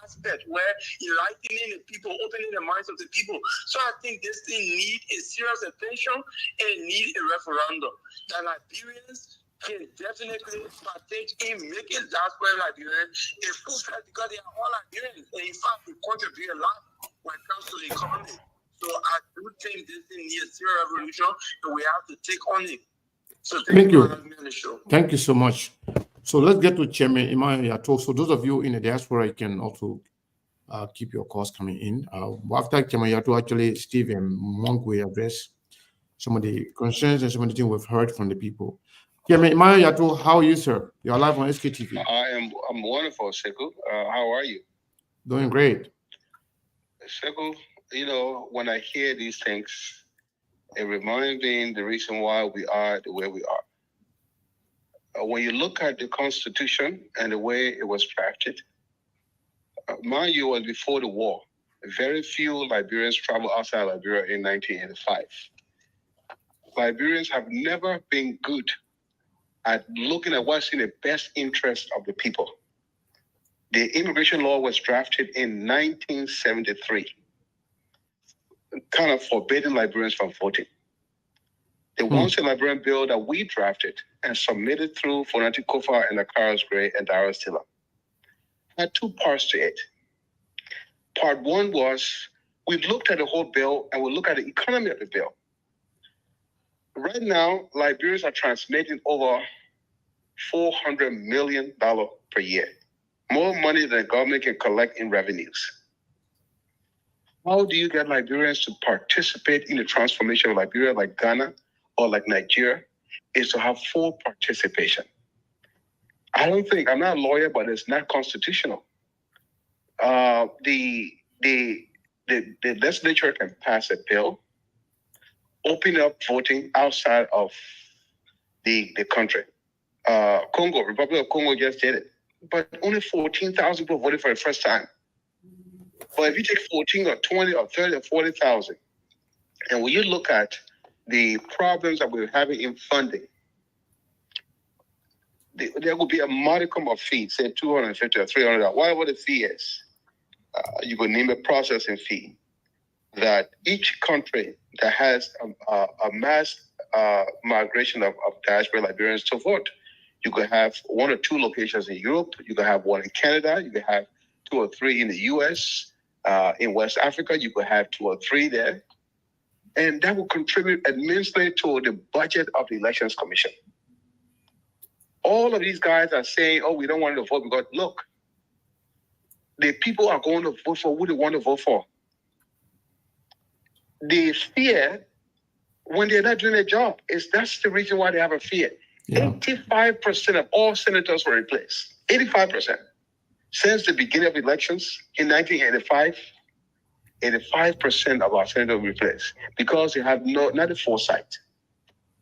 aspect, where enlightening the people, opening the minds of the people. So I think this thing needs a serious attention and need a referendum. The Liberians can definitely partake in making diaspora Liberian a full fact, because they are all Liberians. And in fact, we contribute a lot when it comes to the economy. So I do think this thing needs a serious revolution, and we have to take on it. So thank you for having me on the show. Thank you so much. So let's get to Chairman Emmanuel Yato. So those of you in the diaspora, you can also keep your calls coming in. After Chairman Yato, actually, Steve and Monk will address some of the concerns and some of the things we've heard from the people. Chairman Emmanuel Yato, how are you, sir? You're live on SKTV. I'm wonderful, Sekou. How are you? Doing great. Sekou, you know, when I hear these things, it reminds me the reason why we are the way we are. When you look at the Constitution and the way it was drafted, mind you, was before the war. Very few Liberians traveled outside Liberia in 1985. Liberians have never been good at looking at what's in the best interest of the people. The immigration law was drafted in 1973, kind of forbidding Liberians from voting. The once a Liberian bill that we drafted and submitted through Fonati Kofa and Akaras Gray and Dara Stiller had two parts to it. Part one was we looked at the whole bill and we looked at the economy of the bill. Right now, Liberians are transmitting over $400 million per year, more money than the government can collect in revenues. How do you get Liberians to participate in the transformation of Liberia like Ghana or like Nigeria? Is to have full participation. I don't think, I'm not a lawyer, but it's not constitutional. The legislature can pass a bill, open up voting outside of the country. Congo, Republic of Congo just did it, but only 14,000 people voted for the first time. But if you take 14 or 20 or 30 or 40,000, and when you look at the problems that we're having in funding, there will be a modicum of fee, say $250 or $300, whatever the fee is. You could name a processing fee that each country that has a mass migration of diaspora Liberians to vote. You could have one or two locations in Europe. You could have one in Canada. You could have two or three in the US. In West Africa, you could have two or three there. And that will contribute immensely to the budget of the Elections Commission. All of these guys are saying, oh, we don't want to vote because, look, the people are going to vote for who they want to vote for. The fear, when they're not doing their job, that's the reason why they have a fear. Yeah. 85% of all senators were replaced. 85%. Since the beginning of elections in 1985, 85% of our senators were replaced because they have not the foresight.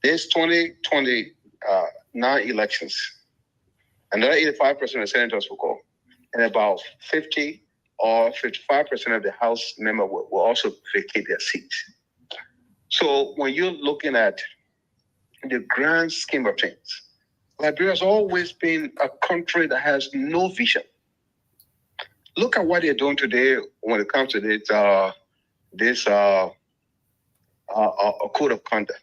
There's 2029 elections. Another 85% of senators will go. And about 50 or 55% of the House members will also vacate their seats. So when you're looking at the grand scheme of things, Liberia has always been a country that has no vision. Look at what they're doing today when it comes to this code of conduct.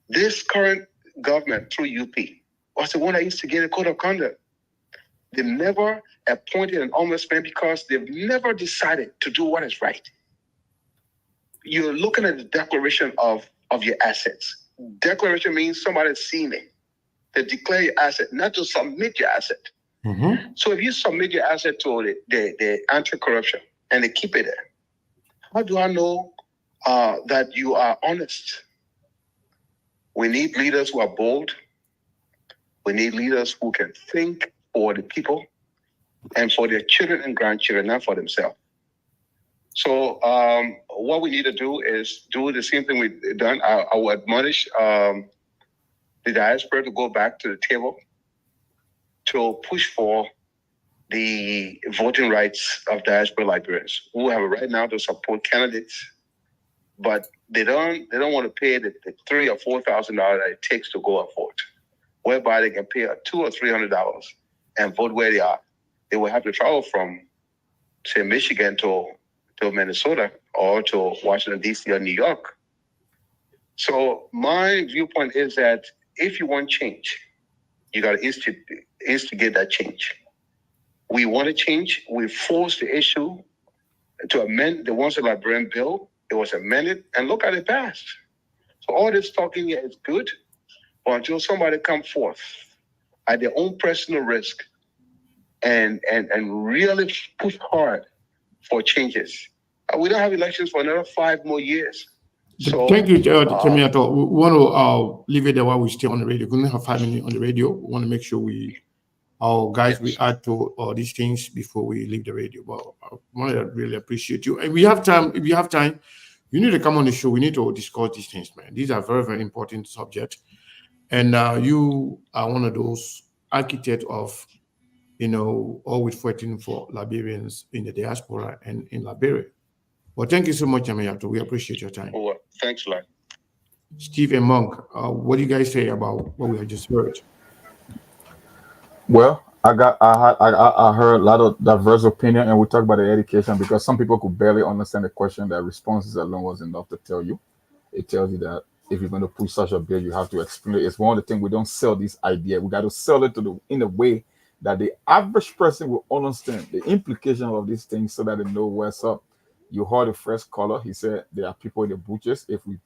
This current government through UP was the one that used to get a code of conduct. They never appointed an ombudsman because they've never decided to do what is right. You're looking at the declaration of your assets. Declaration means somebody's seen it. To declare your asset, not to submit your asset. Mm-hmm. So if you submit your asset to the anti-corruption and they keep it there, how do I know that you are honest? We need leaders who are bold. We need leaders who can think for the people and for their children and grandchildren, not for themselves. So what we need to do is do the same thing we've done. I will admonish the diaspora to go back to the table to push for the voting rights of diaspora Liberians who have a right now to support candidates, but they don't want to pay the $3,000 or $4,000 that it takes to go and vote, whereby they can pay $200 or $300 and vote where they are. They will have to travel from, say, Michigan to Minnesota or to Washington, D.C. or New York. So my viewpoint is that if you want change, you got to instigate that change. We want to change. We forced the issue to amend the once a Liberian bill. It was amended, and look at it passed. So all this talking here is good, but until somebody come forth at their own personal risk and really push hard for changes. We don't have elections for another 5 more years. So, thank you, Chemiato. We want to leave it there while we stay on the radio. We only have 5 minutes on the radio. We want to make sure we our guys we add to all these things before we leave the radio. Well, I want to really appreciate you. And we have time. If you have time, you need to come on the show. We need to discuss these things, man. These are very, very important subjects. And you are one of those architects of, always fighting for Liberians in the diaspora and in Liberia. Well, thank you so much, Amayato. We appreciate your time. Oh, well, thanks a lot. Steve and Monk, what do you guys say about what we have just heard? Well, I heard a lot of diverse opinion, and we talk about the education because some people could barely understand the question. Their responses alone was enough to tell you. It tells you that if you're going to push such a bill, you have to explain it. It's one of the things we don't sell this idea. We got to sell it in a way that the average person will understand the implication of these things, so that they know what's up. You heard the first caller. He said there are people in the butchers. If we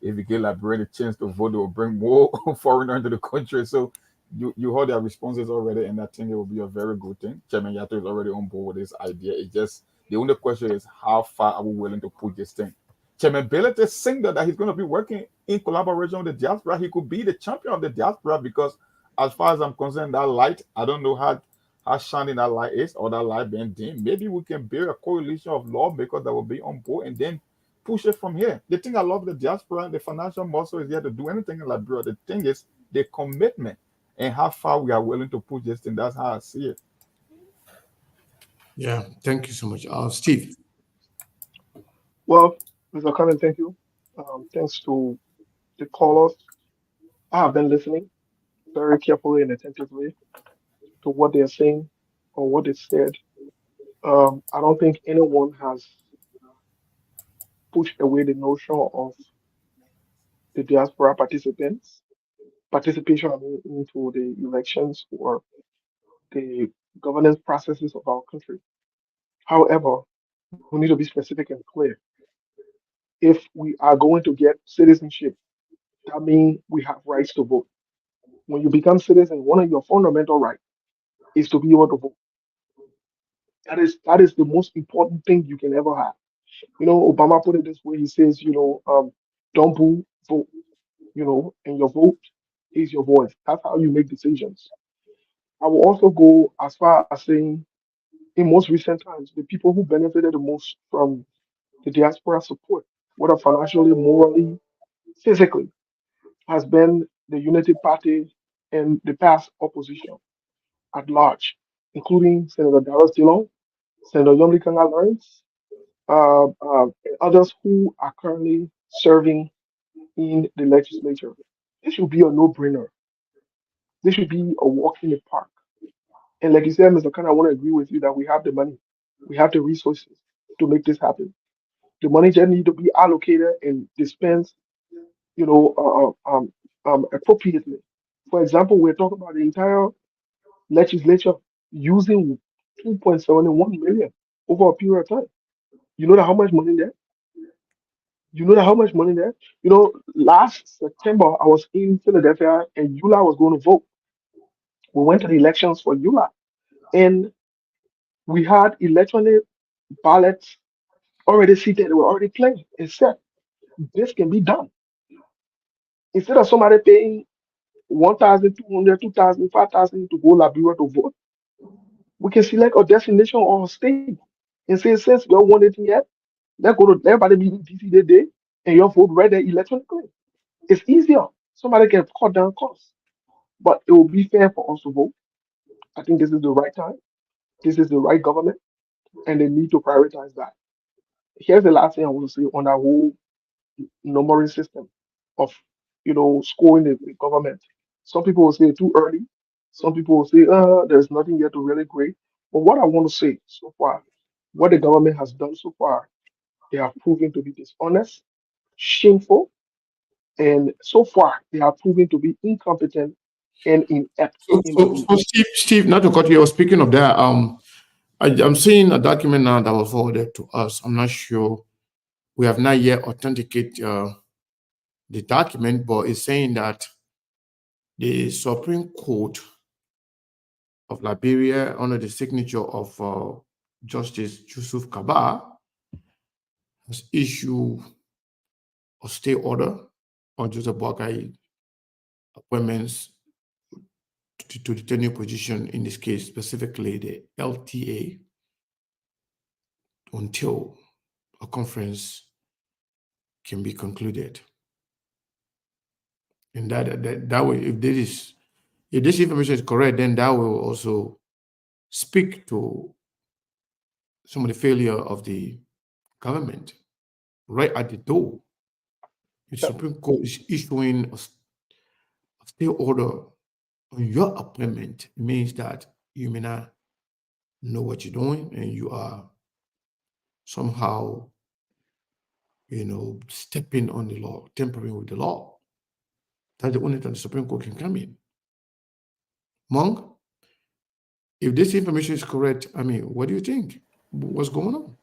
give Liberia a chance to vote, they will bring more foreigners into the country. So you heard their responses already, and I think it will be a very good thing. Chairman Yato is already on board with this idea. It just, the only question is how far are we willing to push this thing? Chairman Bellet is saying that he's going to be working in collaboration with the diaspora. He could be the champion of the diaspora because, as far as I'm concerned, that light, I don't know how shining that light is, or that light being dim. Maybe we can build a coalition of lawmakers that will be on board and then push it from here. The thing I love the diaspora, the financial muscle is here to do anything in Liberia. The thing is the commitment and how far we are willing to push this thing. That's how I see it. Yeah, thank you so much. Steve. Well, Mr. Carmen, thank you. Thanks to the callers. I have been listening very carefully and attentively to what they're saying or what they said. I don't think anyone has pushed away the notion of the diaspora participation into the elections or the governance processes of our country. However, we need to be specific and clear. If we are going to get citizenship, that means we have rights to vote. When you become citizen, one of your fundamental rights is to be able to vote. That is the most important thing you can ever have. Obama put it this way. He says, don't boo, vote. And your vote is your voice. That's how you make decisions. I will also go as far as saying, in most recent times, the people who benefited the most from the diaspora support, whether financially, morally, physically, has been the Unity Party and the past opposition at large, including Senator Dallas Dillon, Senator Yomli Kanga Lawrence, and others who are currently serving in the legislature. This should be a no-brainer. This should be a walk in the park. And like you said, Mr. Khan, I want to agree with you that we have the money, we have the resources to make this happen. The money just need to be allocated and dispensed, appropriately. For example, we're talking about the entire legislature using 2.71 million over a period of time. You know that how much money there? You know that how much money there? Last September I was in Philadelphia and Eula was going to vote. We went to the elections for Eula, and we had electronic ballots already seated. They were already playing. It said this can be done. Instead of somebody paying 1,200, 2,000, 5,000 to go Liberia to vote, we can select a destination or a state and say, since we don't want it yet, let's go to everybody meet in DC that day and your vote right there electronically. It's easier. Somebody can cut down costs, but it will be fair for us to vote. I think this is the right time. This is the right government, and they need to prioritize that. Here's the last thing I want to say on that whole numbering system of scoring the government. Some people will say too early. Some people will say, there's nothing yet to really grade. But what I want to say so far, what the government has done so far, they have proven to be dishonest, shameful, and so far they have proven to be incompetent and inept. So Steve, not to cut you, speaking of that, I'm seeing a document now that was forwarded to us. I'm not sure. We have not yet authenticated the document, but it's saying that the Supreme Court of Liberia, under the signature of Justice Yusuf Kaba, has issued a stay order on Joseph Boakai appointments to the tenure position, in this case, specifically the LTA, until a conference can be concluded. And that way, if this information is correct, then that will also speak to some of the failure of the government right at the door. The Supreme Court is issuing a stay order on your appointment. It means that you may not know what you're doing, and you are somehow, stepping on the law, tampering with the law. That's the only time the Supreme Court can come in. Monk, if this information is correct, I mean, what do you think? What's going on?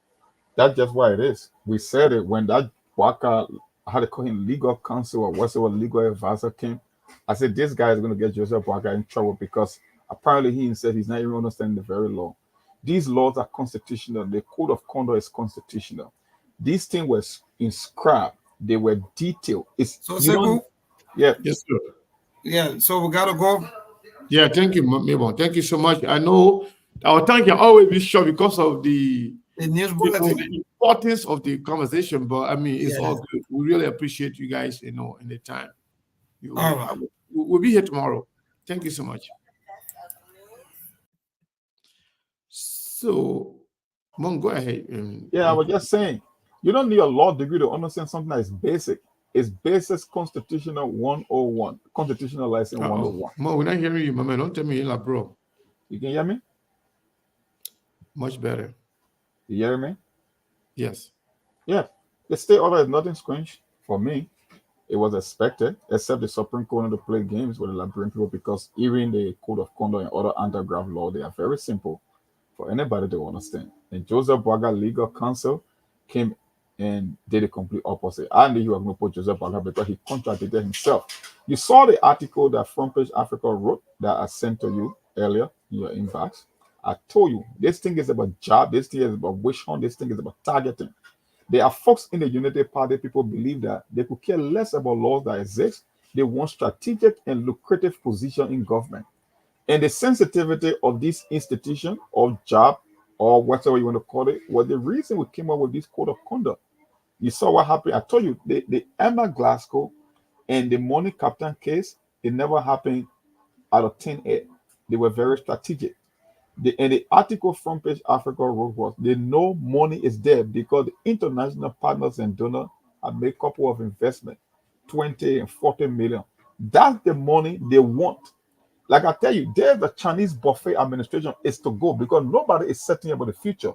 That's just why it is. We said it when that Boakai, how to call him, legal counsel or whatever legal advisor came. I said, this guy is going to get Joseph Boakai in trouble because apparently he said he's not even understanding the very law. These laws are constitutional. The code of conduct is constitutional. These things were inscribed. They were detailed. It's so simple. Yeah. Yes, sir. Yeah. So we gotta go. Yeah. Thank you, Mabon. Thank you so much. I know our time can always be short because of the news bulletin, the importance of the conversation. But I mean, it's all good. We really appreciate you guys, in the time. We'll be here tomorrow. Thank you so much. So, Mon, go ahead. I was just saying, you don't need a law degree to understand something that is basic. It's basic constitutional 101, constitutional license 101. Mon, we're not hearing you, Mama. Don't tell me you're like, bro. You can hear me? Much better. You hear me? Yes. Yeah. The state order is nothing strange for me. It was expected, except the Supreme Court wanted to play games with the Liberian people because even the Code of Conduct and other anti-graft law, they are very simple for anybody to understand. And Joseph Boakai legal counsel came and did the complete opposite. I knew he was going to put Joseph Boakai because he contradicted himself. You saw the article that Front Page Africa wrote that I sent to you earlier in your inbox. I told you, this thing is about job, this thing is about wish hunt, this thing is about targeting. There are folks in the United Party, people believe that they could care less about laws that exist. They want strategic and lucrative position in government. And the sensitivity of this institution or job or whatever you want to call it was the reason we came up with this code of conduct. You saw what happened. I told you, the Emma Glasgow and the Money Captain case, it never happened out of thin air. They were very strategic. And the article Front Page Africa wrote was, they know money is there because the international partners and donors have made a couple of investment, 20 and 40 million. That's the money they want. Like I tell you, there's the Chinese buffet administration is to go because nobody is setting about the future.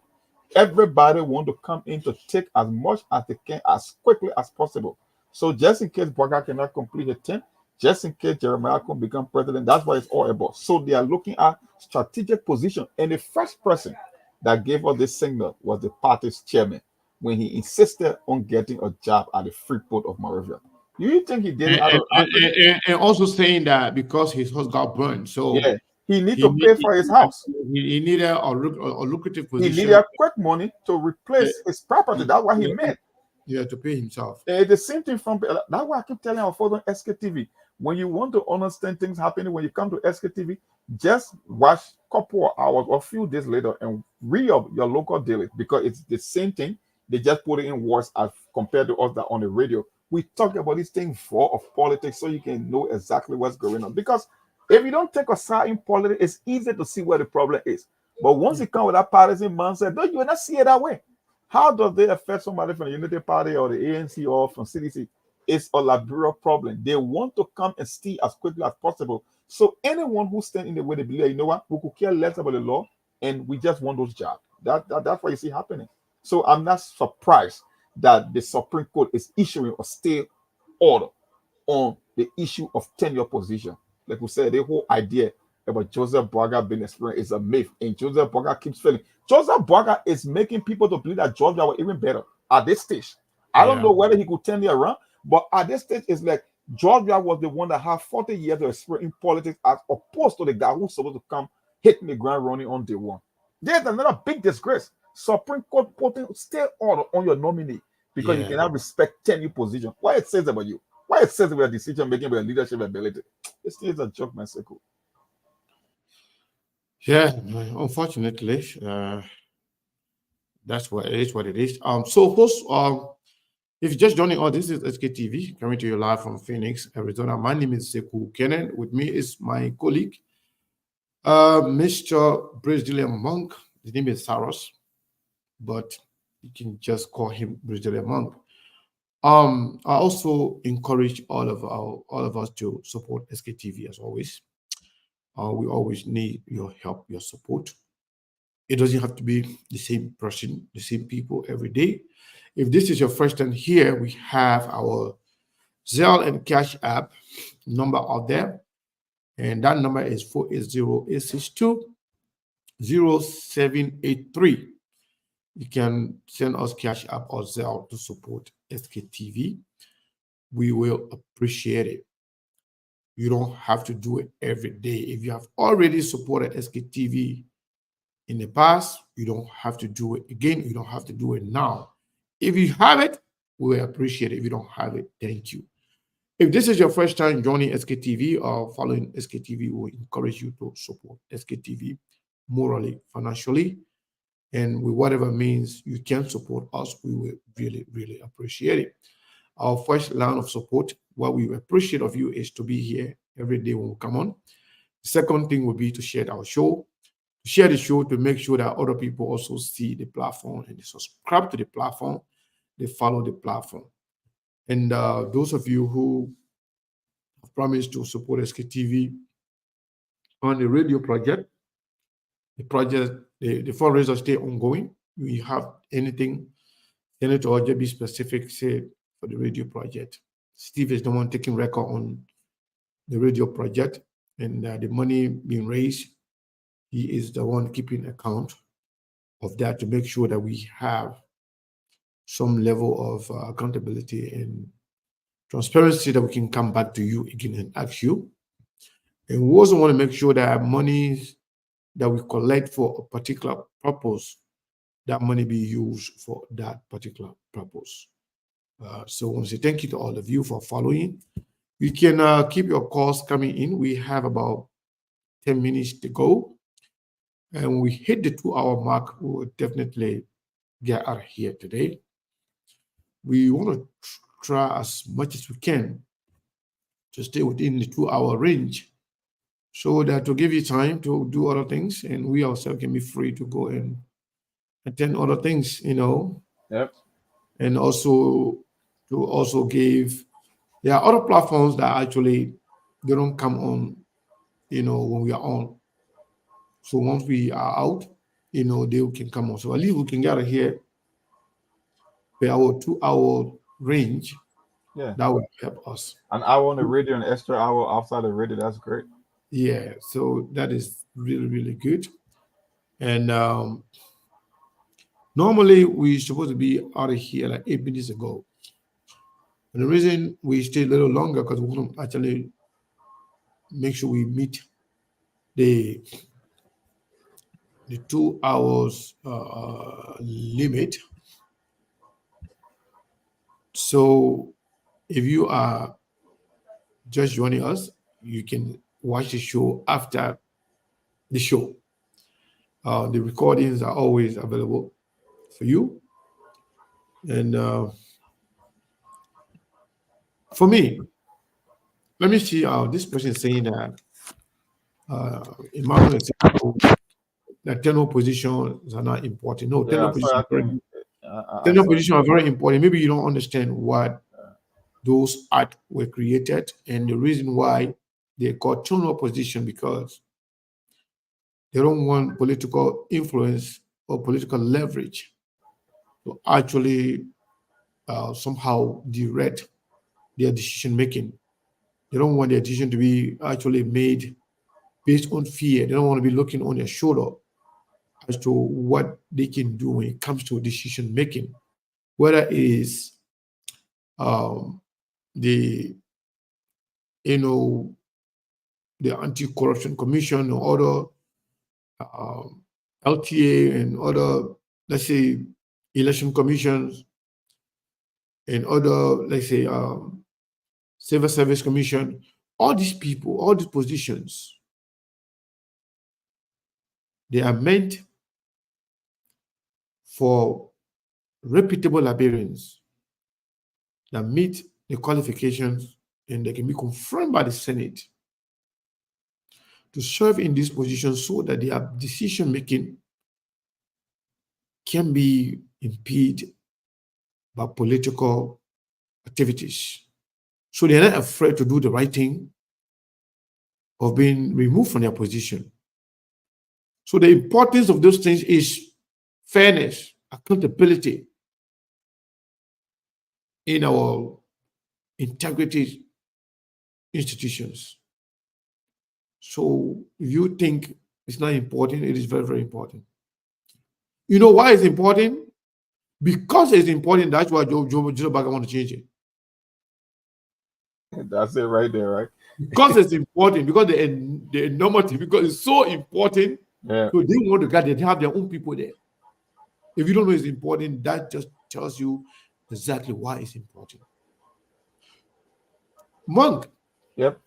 Everybody want to come in to take as much as they can as quickly as possible. So just in case Boakai cannot complete the 10, just in case Jeremiah can become president, that's what it's all about. So they are looking at strategic position. And the first person that gave us this signal was the party's chairman when he insisted on getting a job at the Freeport of Monrovia. You think he did it? And also saying that because his house got burned, so yeah, he need to pay for his house. He needed a lucrative position. He needed quick money to replace his property. That's what he meant. Yeah, to pay himself. The same thing from that's why I keep telling our folks on SKTV. When you want to understand things happening, when you come to SKTV, just watch a couple of hours or a few days later and read up your local daily because it's the same thing. They just put it in words as compared to us that on the radio. We talk about this thing for of politics so you can know exactly what's going on. Because if you don't take a side in politics, it's easy to see where the problem is. But once you come with that partisan mindset, don't you not see it that way? How does they affect somebody from the Unity Party or the ANC or from CDC? It's a Liberia problem. They want to come and steal as quickly as possible. So anyone who stands in the way, they believe, you know what, we could care less about the law and we just want those jobs. That's what you see happening. So I'm not surprised that the Supreme Court is issuing a stay order on the issue of tenure position. Like we said, the whole idea about Joseph Boakai being experienced is a myth, and Joseph Boakai keeps failing. Joseph Boakai is making people to believe that Georgia was even better at this stage. I don't know whether he could turn it around, but at this stage, it's like Georgia was the one that had 40 years of experience in politics as opposed to the guy who's supposed to come hitting the ground running on day one. There's another big disgrace. Supreme Court putting stay order on your nominee because you cannot respect tenure position. What it says about you, what it says about decision making, about leadership ability. This is a joke, man. So cool. Yeah, unfortunately, that's what it is. What it is. So, host, if you're just joining us, this is SKTV coming to you live from Phoenix, Arizona. My name is Sekou Kenan. With me is my colleague, Mr. Brazilian Monk. His name is Saros, but you can just call him Brazilian Monk. I also encourage all of us to support SKTV as always. We always need your help, your support. It doesn't have to be the same person, the same people every day. If this is your first time here, we have our Zelle and Cash App number out there, and that number is 480-862-0783. You can send us Cash App or Zelle to support SKTV. We will appreciate it. You don't have to do it every day. If you have already supported SKTV in the past, you don't have to do it again. You don't have to do it now. If you have it, we will appreciate it. If you don't have it, thank you. If this is your first time joining SKTV or following SKTV, we encourage you to support SKTV morally, financially, and with whatever means you can support us, we will really, really appreciate it. Our first line of support, what we appreciate of you is to be here every day when we come on. The second thing will be to share our show, share the show to make sure that other people also see the platform and they subscribe to the platform, they follow the platform. And those of you who have promised to support SKTV on the radio project, the fundraiser stay ongoing. We have anything, send it to our be specific, say for the radio project. Steve is the one taking record on the radio project, and the money being raised, he is the one keeping account of that to make sure that we have some level of accountability and transparency that we can come back to you again and ask you. And we also want to make sure that monies that we collect for a particular purpose, that money be used for that particular purpose. So I want to say thank you to all of you for following. You can keep your calls coming in. We have about 10 minutes to go. And when we hit the 2-hour mark, we will definitely get out of here today. We want to try as much as we can to stay within the 2-hour range so that to give you time to do other things, and we ourselves can be free to go and attend other things, Yep. And also to give, there are other platforms that actually they don't come on, when we are on. So once we are out, they can come on. So at least we can get here by our 2-hour range. Yeah. That would help us. An hour on the radio, an extra hour outside the radio, that's great. Yeah, so that is really, really good. And normally we're supposed to be out of here like 8 minutes ago. And the reason we stay a little longer because we want to actually make sure we meet the 2 hours limit. So if you are just joining us, you can watch the show after the show. The recordings are always available for you. And for me, let me see this person is saying that Emmanuel is saying that tenure positions are not important. No, tenure positions are very important. Maybe you don't understand what those acts were created and the reason why they call tenure position, because they don't want political influence or political leverage to actually somehow direct their decision making. They don't want their decision to be actually made based on fear. They don't want to be looking on their shoulder as to what they can do when it comes to decision making, whether it is the Anti-Corruption Commission or other LTA and other, let's say, election commissions and other, let's say, Civil Service Commission. All these people, all these positions They are meant for reputable Liberians that meet the qualifications and they can be confirmed by the Senate to serve in this position so that their decision making can be impeded by political activities. So they're not afraid to do the right thing of being removed from their position. So the importance of those things is fairness, accountability in our integrity institutions. So if you think it's not important, it is very, very important. You know why it's important? Because it's important, that's why Joe Boakai want to change it. That's it right there, right? Because it's important, because the enormity, because it's so important. Yeah. So they want to get they have their own people there. If you don't know it's important, that just tells you exactly why it's important. Monk. Yep.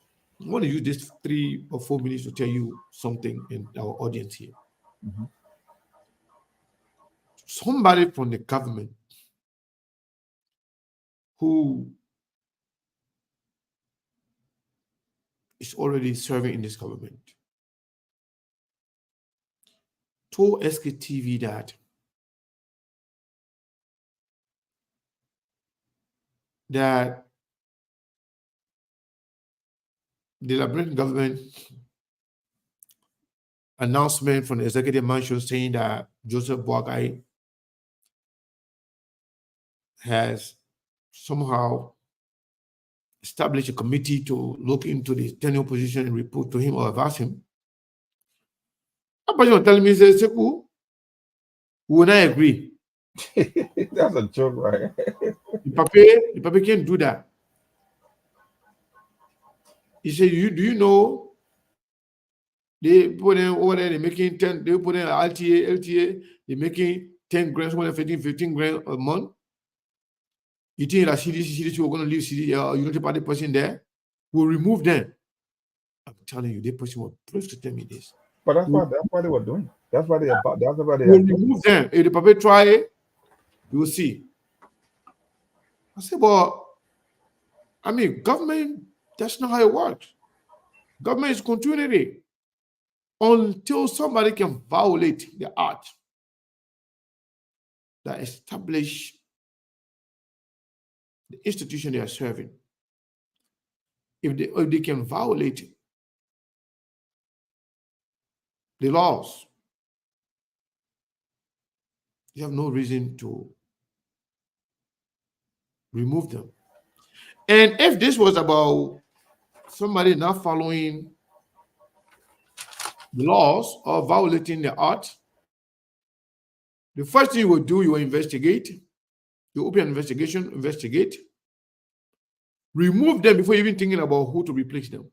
I want to use this 3 or 4 minutes to tell you something in our audience here. Mm-hmm. Somebody from the government who is already serving in this government told SKTV that the Liberian government announcement from the executive mansion saying that Joseph Boakai has somehow established a committee to look into the tenure position and report to him or advise him. A person telling me, says, Seku, will I agree? That's a joke, right? The Papa can't do that. He said, do you know they put in over there, they're making 10, they put in LTA, they're making 10 grand, more than 15 grand a month. You think that CDC we're going to leave Unity Party person there? We'll remove them. I'm telling you, the person will prove to tell me this. But that's why they were doing. That's why they are. That's why they we'll are remove them. If the Papa try it, you will see. I said, but I mean, government, that's not how it works. Government is continuity until somebody can violate the act that establish the institution they are serving. If they can violate the laws, you have no reason to remove them. And if this was about somebody not following the laws or violating the act, the first thing you will do, you will investigate. You open an investigation, investigate, remove them before even thinking about who to replace them.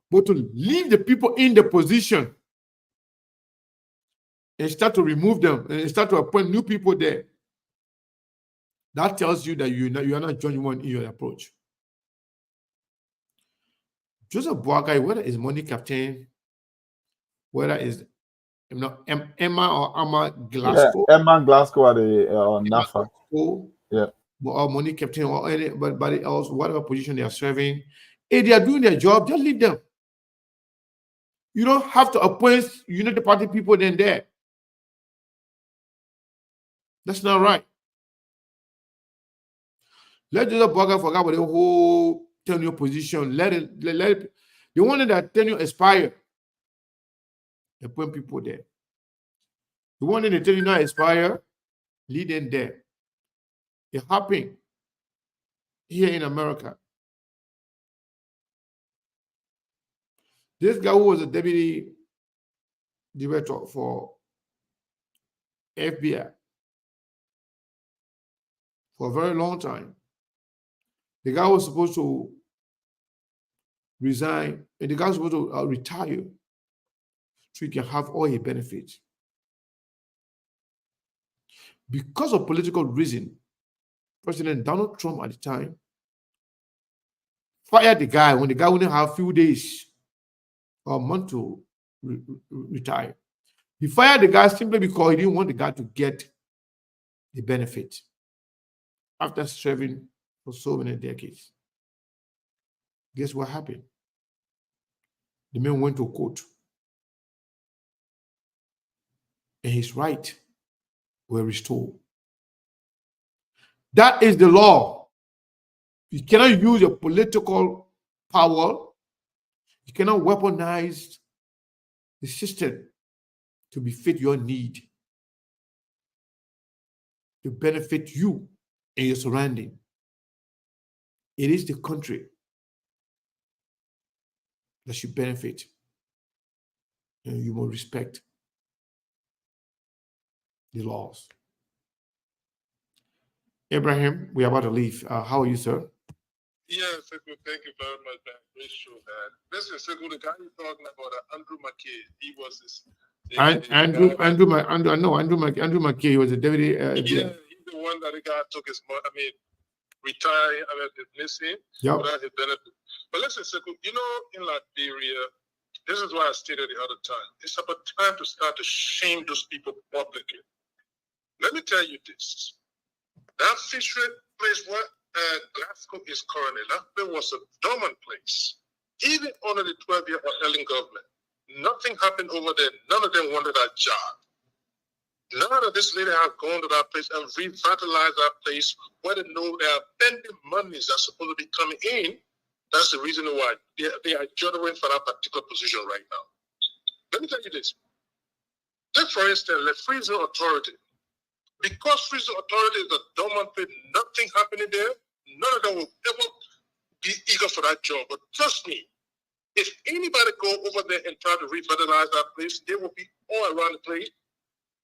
But to leave the people in the position and start to remove them and start to appoint new people there, that tells you that you are not genuine in your approach. Joseph Boakai, whether it's money captain, whether it's Emma or Amma Glasgow. Yeah, Emma Glasgow at the NAFA. Yeah. Or money captain or anybody else, whatever position they are serving. If they are doing their job, just leave them. You don't have to appoint Unity Party people then there. That's not right. Let Joseph Boakai forget about the whole tenure position. Let it. They wanted that tenure expire. They put people there. The one in the tenure not expire, lead them there. It happened here in America. This guy who was a deputy director for FBI for a very long time. The guy was supposed to resign, and the guy was supposed to retire so he can have all his benefits. Because of political reason, President Donald Trump at the time fired the guy when the guy only have a few days or a month to retire. He fired the guy simply because he didn't want the guy to get the benefit after serving for so many decades. Guess what happened? The man went to court, and his rights were restored. That is the law. You cannot use your political power. You cannot weaponize the system to befit your need, to benefit you and your surrounding. It is the country that should benefit, and you will respect the laws. Abraham, we are about to leave. How are you, sir? Yes, thank you very much, man. Great show, man. Listen, Sekou, the guy you're talking about, Andrew McKay, he was this. Andrew McKay was a deputy. Yeah, he's the one that the guy took his money. Retired, missing without his benefit. But listen, Sekou, in Liberia, this is why I stated the other time. It's about time to start to shame those people publicly. Let me tell you this. That fishery place where Glasgow is currently, that was a dormant place. Even under the 12-year Ellen government, nothing happened over there. None of them wanted that job. None of this lady have gone to that place and revitalized that place where they know they are spending monies that's supposed to be coming in. That's the reason why they are journeying for that particular position right now. Let me tell you this. Take, for instance, the Freezer Authority. Because Freezer Authority is a dormant place, nothing happening there, none of them will ever be eager for that job. But trust me, if anybody go over there and try to revitalize that place, they will be all around the place,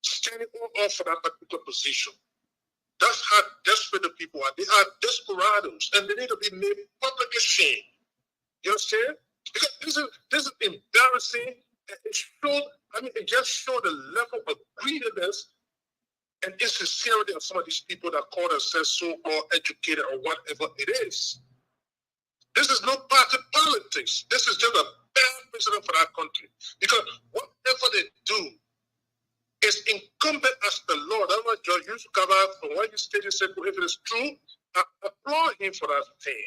standing all for that particular position. That's how desperate the people are. They are desperados, and they need to be made publicly shame. You understand? Because this is embarrassing. It just showed the level of greediness and insincerity of some of these people that call themselves so-called educated or whatever it is. This is not party politics. This is just a bad precedent for that country. Because whatever they do is incumbent as the law. That's what Judge used to come out from what you stated, said, if it is true, I applaud him for that thing.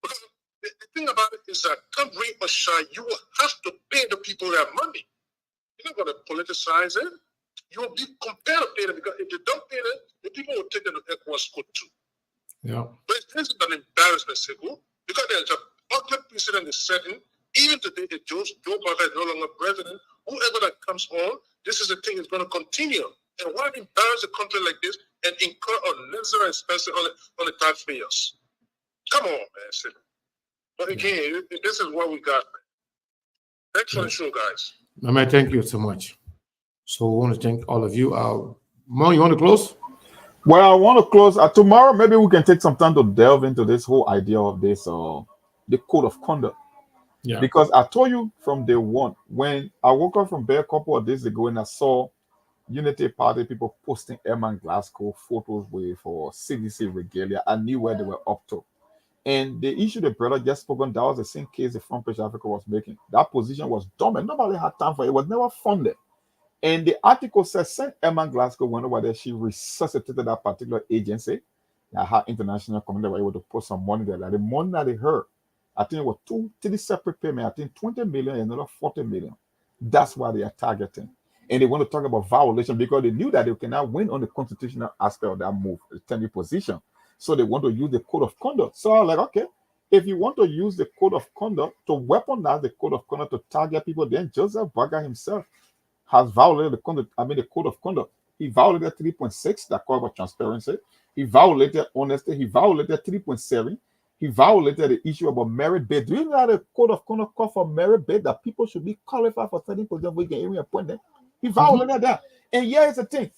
Because the thing about it is that come rain or shine, you will have to pay the people their money. You're not going to politicize it. You will be compelled to pay them, because if you don't pay them, the people will take them to ECOWAS court too. Yeah. But this is an embarrassment, Sekou, because there's an ugly precedent is setting. Even today, if Joe Boakai is no longer president, whoever that comes on, this is the thing that's going to continue. And why embarrass a country like this and incur unnecessary expenses on the taxpayers? Come on, man, Sekou. But again, this is what we got. Thanks for the show, guys. Man, thank you so much. So I want to thank all of you. Mo, you want to close? Well, I want to close. Tomorrow, maybe we can take some time to delve into this whole idea of this, the code of conduct. Yeah. Because I told you from day one, when I woke up from bed a couple of days ago and I saw Unity Party people posting Emma Glasgow photos with for CDC regalia, I knew where they were up to. And the issue the brother just spoken, that was the same case the Front Page Africa was making. That position was dominant. Nobody had time for it. It was never funded. And the article says, St. Emma Glasgow went over there. She resuscitated that particular agency. That her international community were able to put some money there. Like the money that they heard, I think it was 3 separate payments. I think 20 million and another 40 million. That's why they are targeting. And they want to talk about violation because they knew that they cannot win on the constitutional aspect of that move, the 10-year position. So they want to use the code of conduct. So I was like, okay, if you want to use the code of conduct to weaponize the code of conduct to target people, then Joseph Boakai himself has violated the code of conduct. He violated 3.6, that call for transparency. He violated honesty. He violated 3.7. He violated the issue about merit bid. Do you know that the code of conduct call for merit bid, that people should be qualified for certain positions we can even appoint them? He violated that. And here's the thing.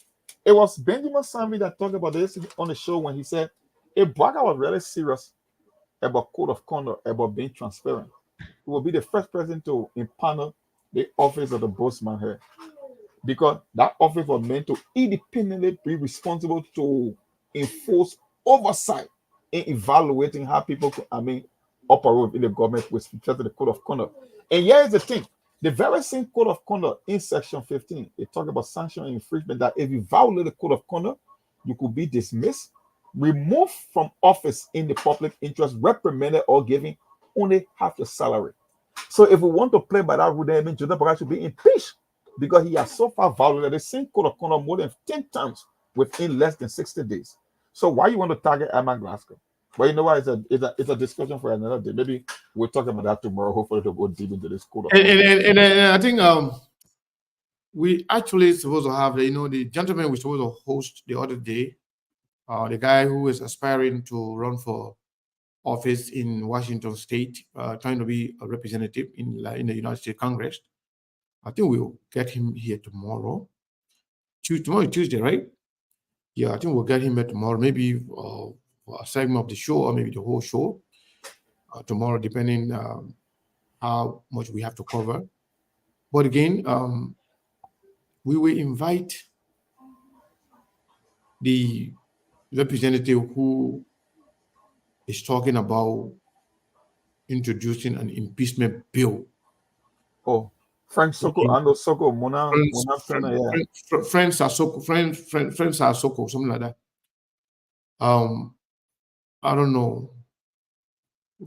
It was Benjamin Sambi that talked about this on the show when he said, if Boakai was really serious about code of conduct, about being transparent, he will be the first person to impanel the office of the bossman here. Because that office was meant to independently be responsible to enforce oversight in evaluating how people operate in the government with respect to the code of conduct. And here is the thing. The very same code of conduct in section 15, it talks about sanction and infringement, that if you violate the code of conduct, you could be dismissed, removed from office in the public interest, reprimanded, or given only half your salary. So if we want to play by that rule, then it means President Boakai should be impeached because he has so far violated the same code of conduct more than 10 times within less than 60 days. So why you want to target Emma Glasgow? Well, you know what? It's a discussion for another day. Maybe we'll talk about that tomorrow. Hopefully, to go deep into this code of conduct. And I think we actually supposed to have, the gentleman we supposed to host the other day, the guy who is aspiring to run for office in Washington State, trying to be a representative in the United States Congress. I think we'll get him here tomorrow. Tomorrow is Tuesday, right? Yeah, I think we'll get him here tomorrow. Maybe a segment of the show, or maybe the whole show tomorrow, depending how much we have to cover. But again, we will invite the representative who is talking about introducing an impeachment bill. Oh, Frank Soko, Ando Soko, Mona Friends are Soko, something like that. I don't know.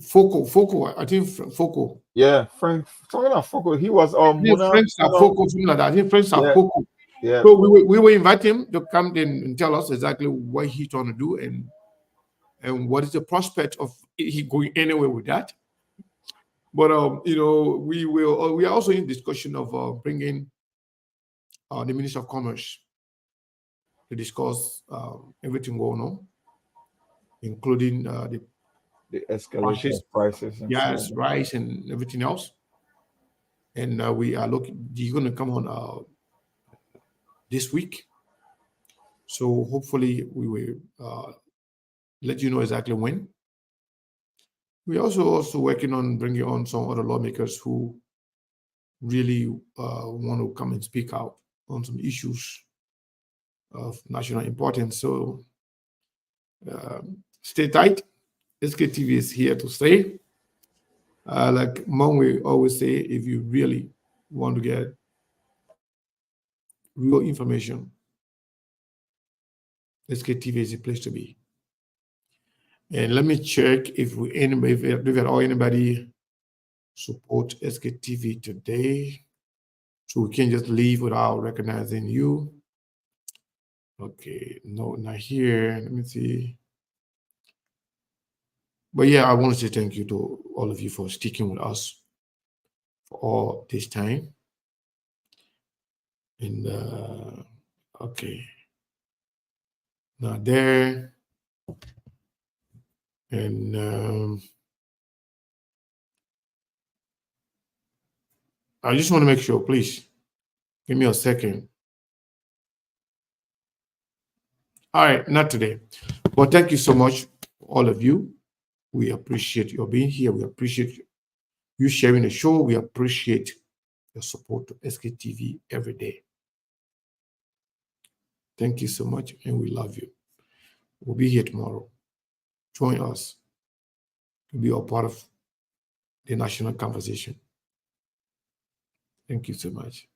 Foco, I think Foco. Yeah, Frank, talking about Foco, he was Friends are Foco, something like that. I think Friends are Foco. Yeah. So we will invite him to come in and tell us exactly what he's trying to do and what is the prospect of he going anywhere with that. But we are also in discussion of bringing the Minister of Commerce to discuss everything going on, including the escalation of prices, gas, rice, and everything else. And we are looking. He's going to come on this week, so hopefully we will let you know exactly when. We're also working on bringing on some other lawmakers who really want to come and speak out on some issues of national importance. So stay tight. SKTV is here to stay. Like Mom will always say, if you really want to get real information, SKTV is a place to be. And let me check if anybody support SKTV today, so we can just leave without recognizing you. Okay, no, not here. Let me see. But yeah, I want to say thank you to all of you for sticking with us for all this time. And okay, now there. And I just want to make sure, please give me a second. All right, not today, but thank you so much, all of you. We appreciate your being here. We appreciate you sharing the show. We appreciate your support to SKTV every day. Thank you so much, and we love you. We'll be here tomorrow. Join us to be a part of the national conversation. Thank you so much.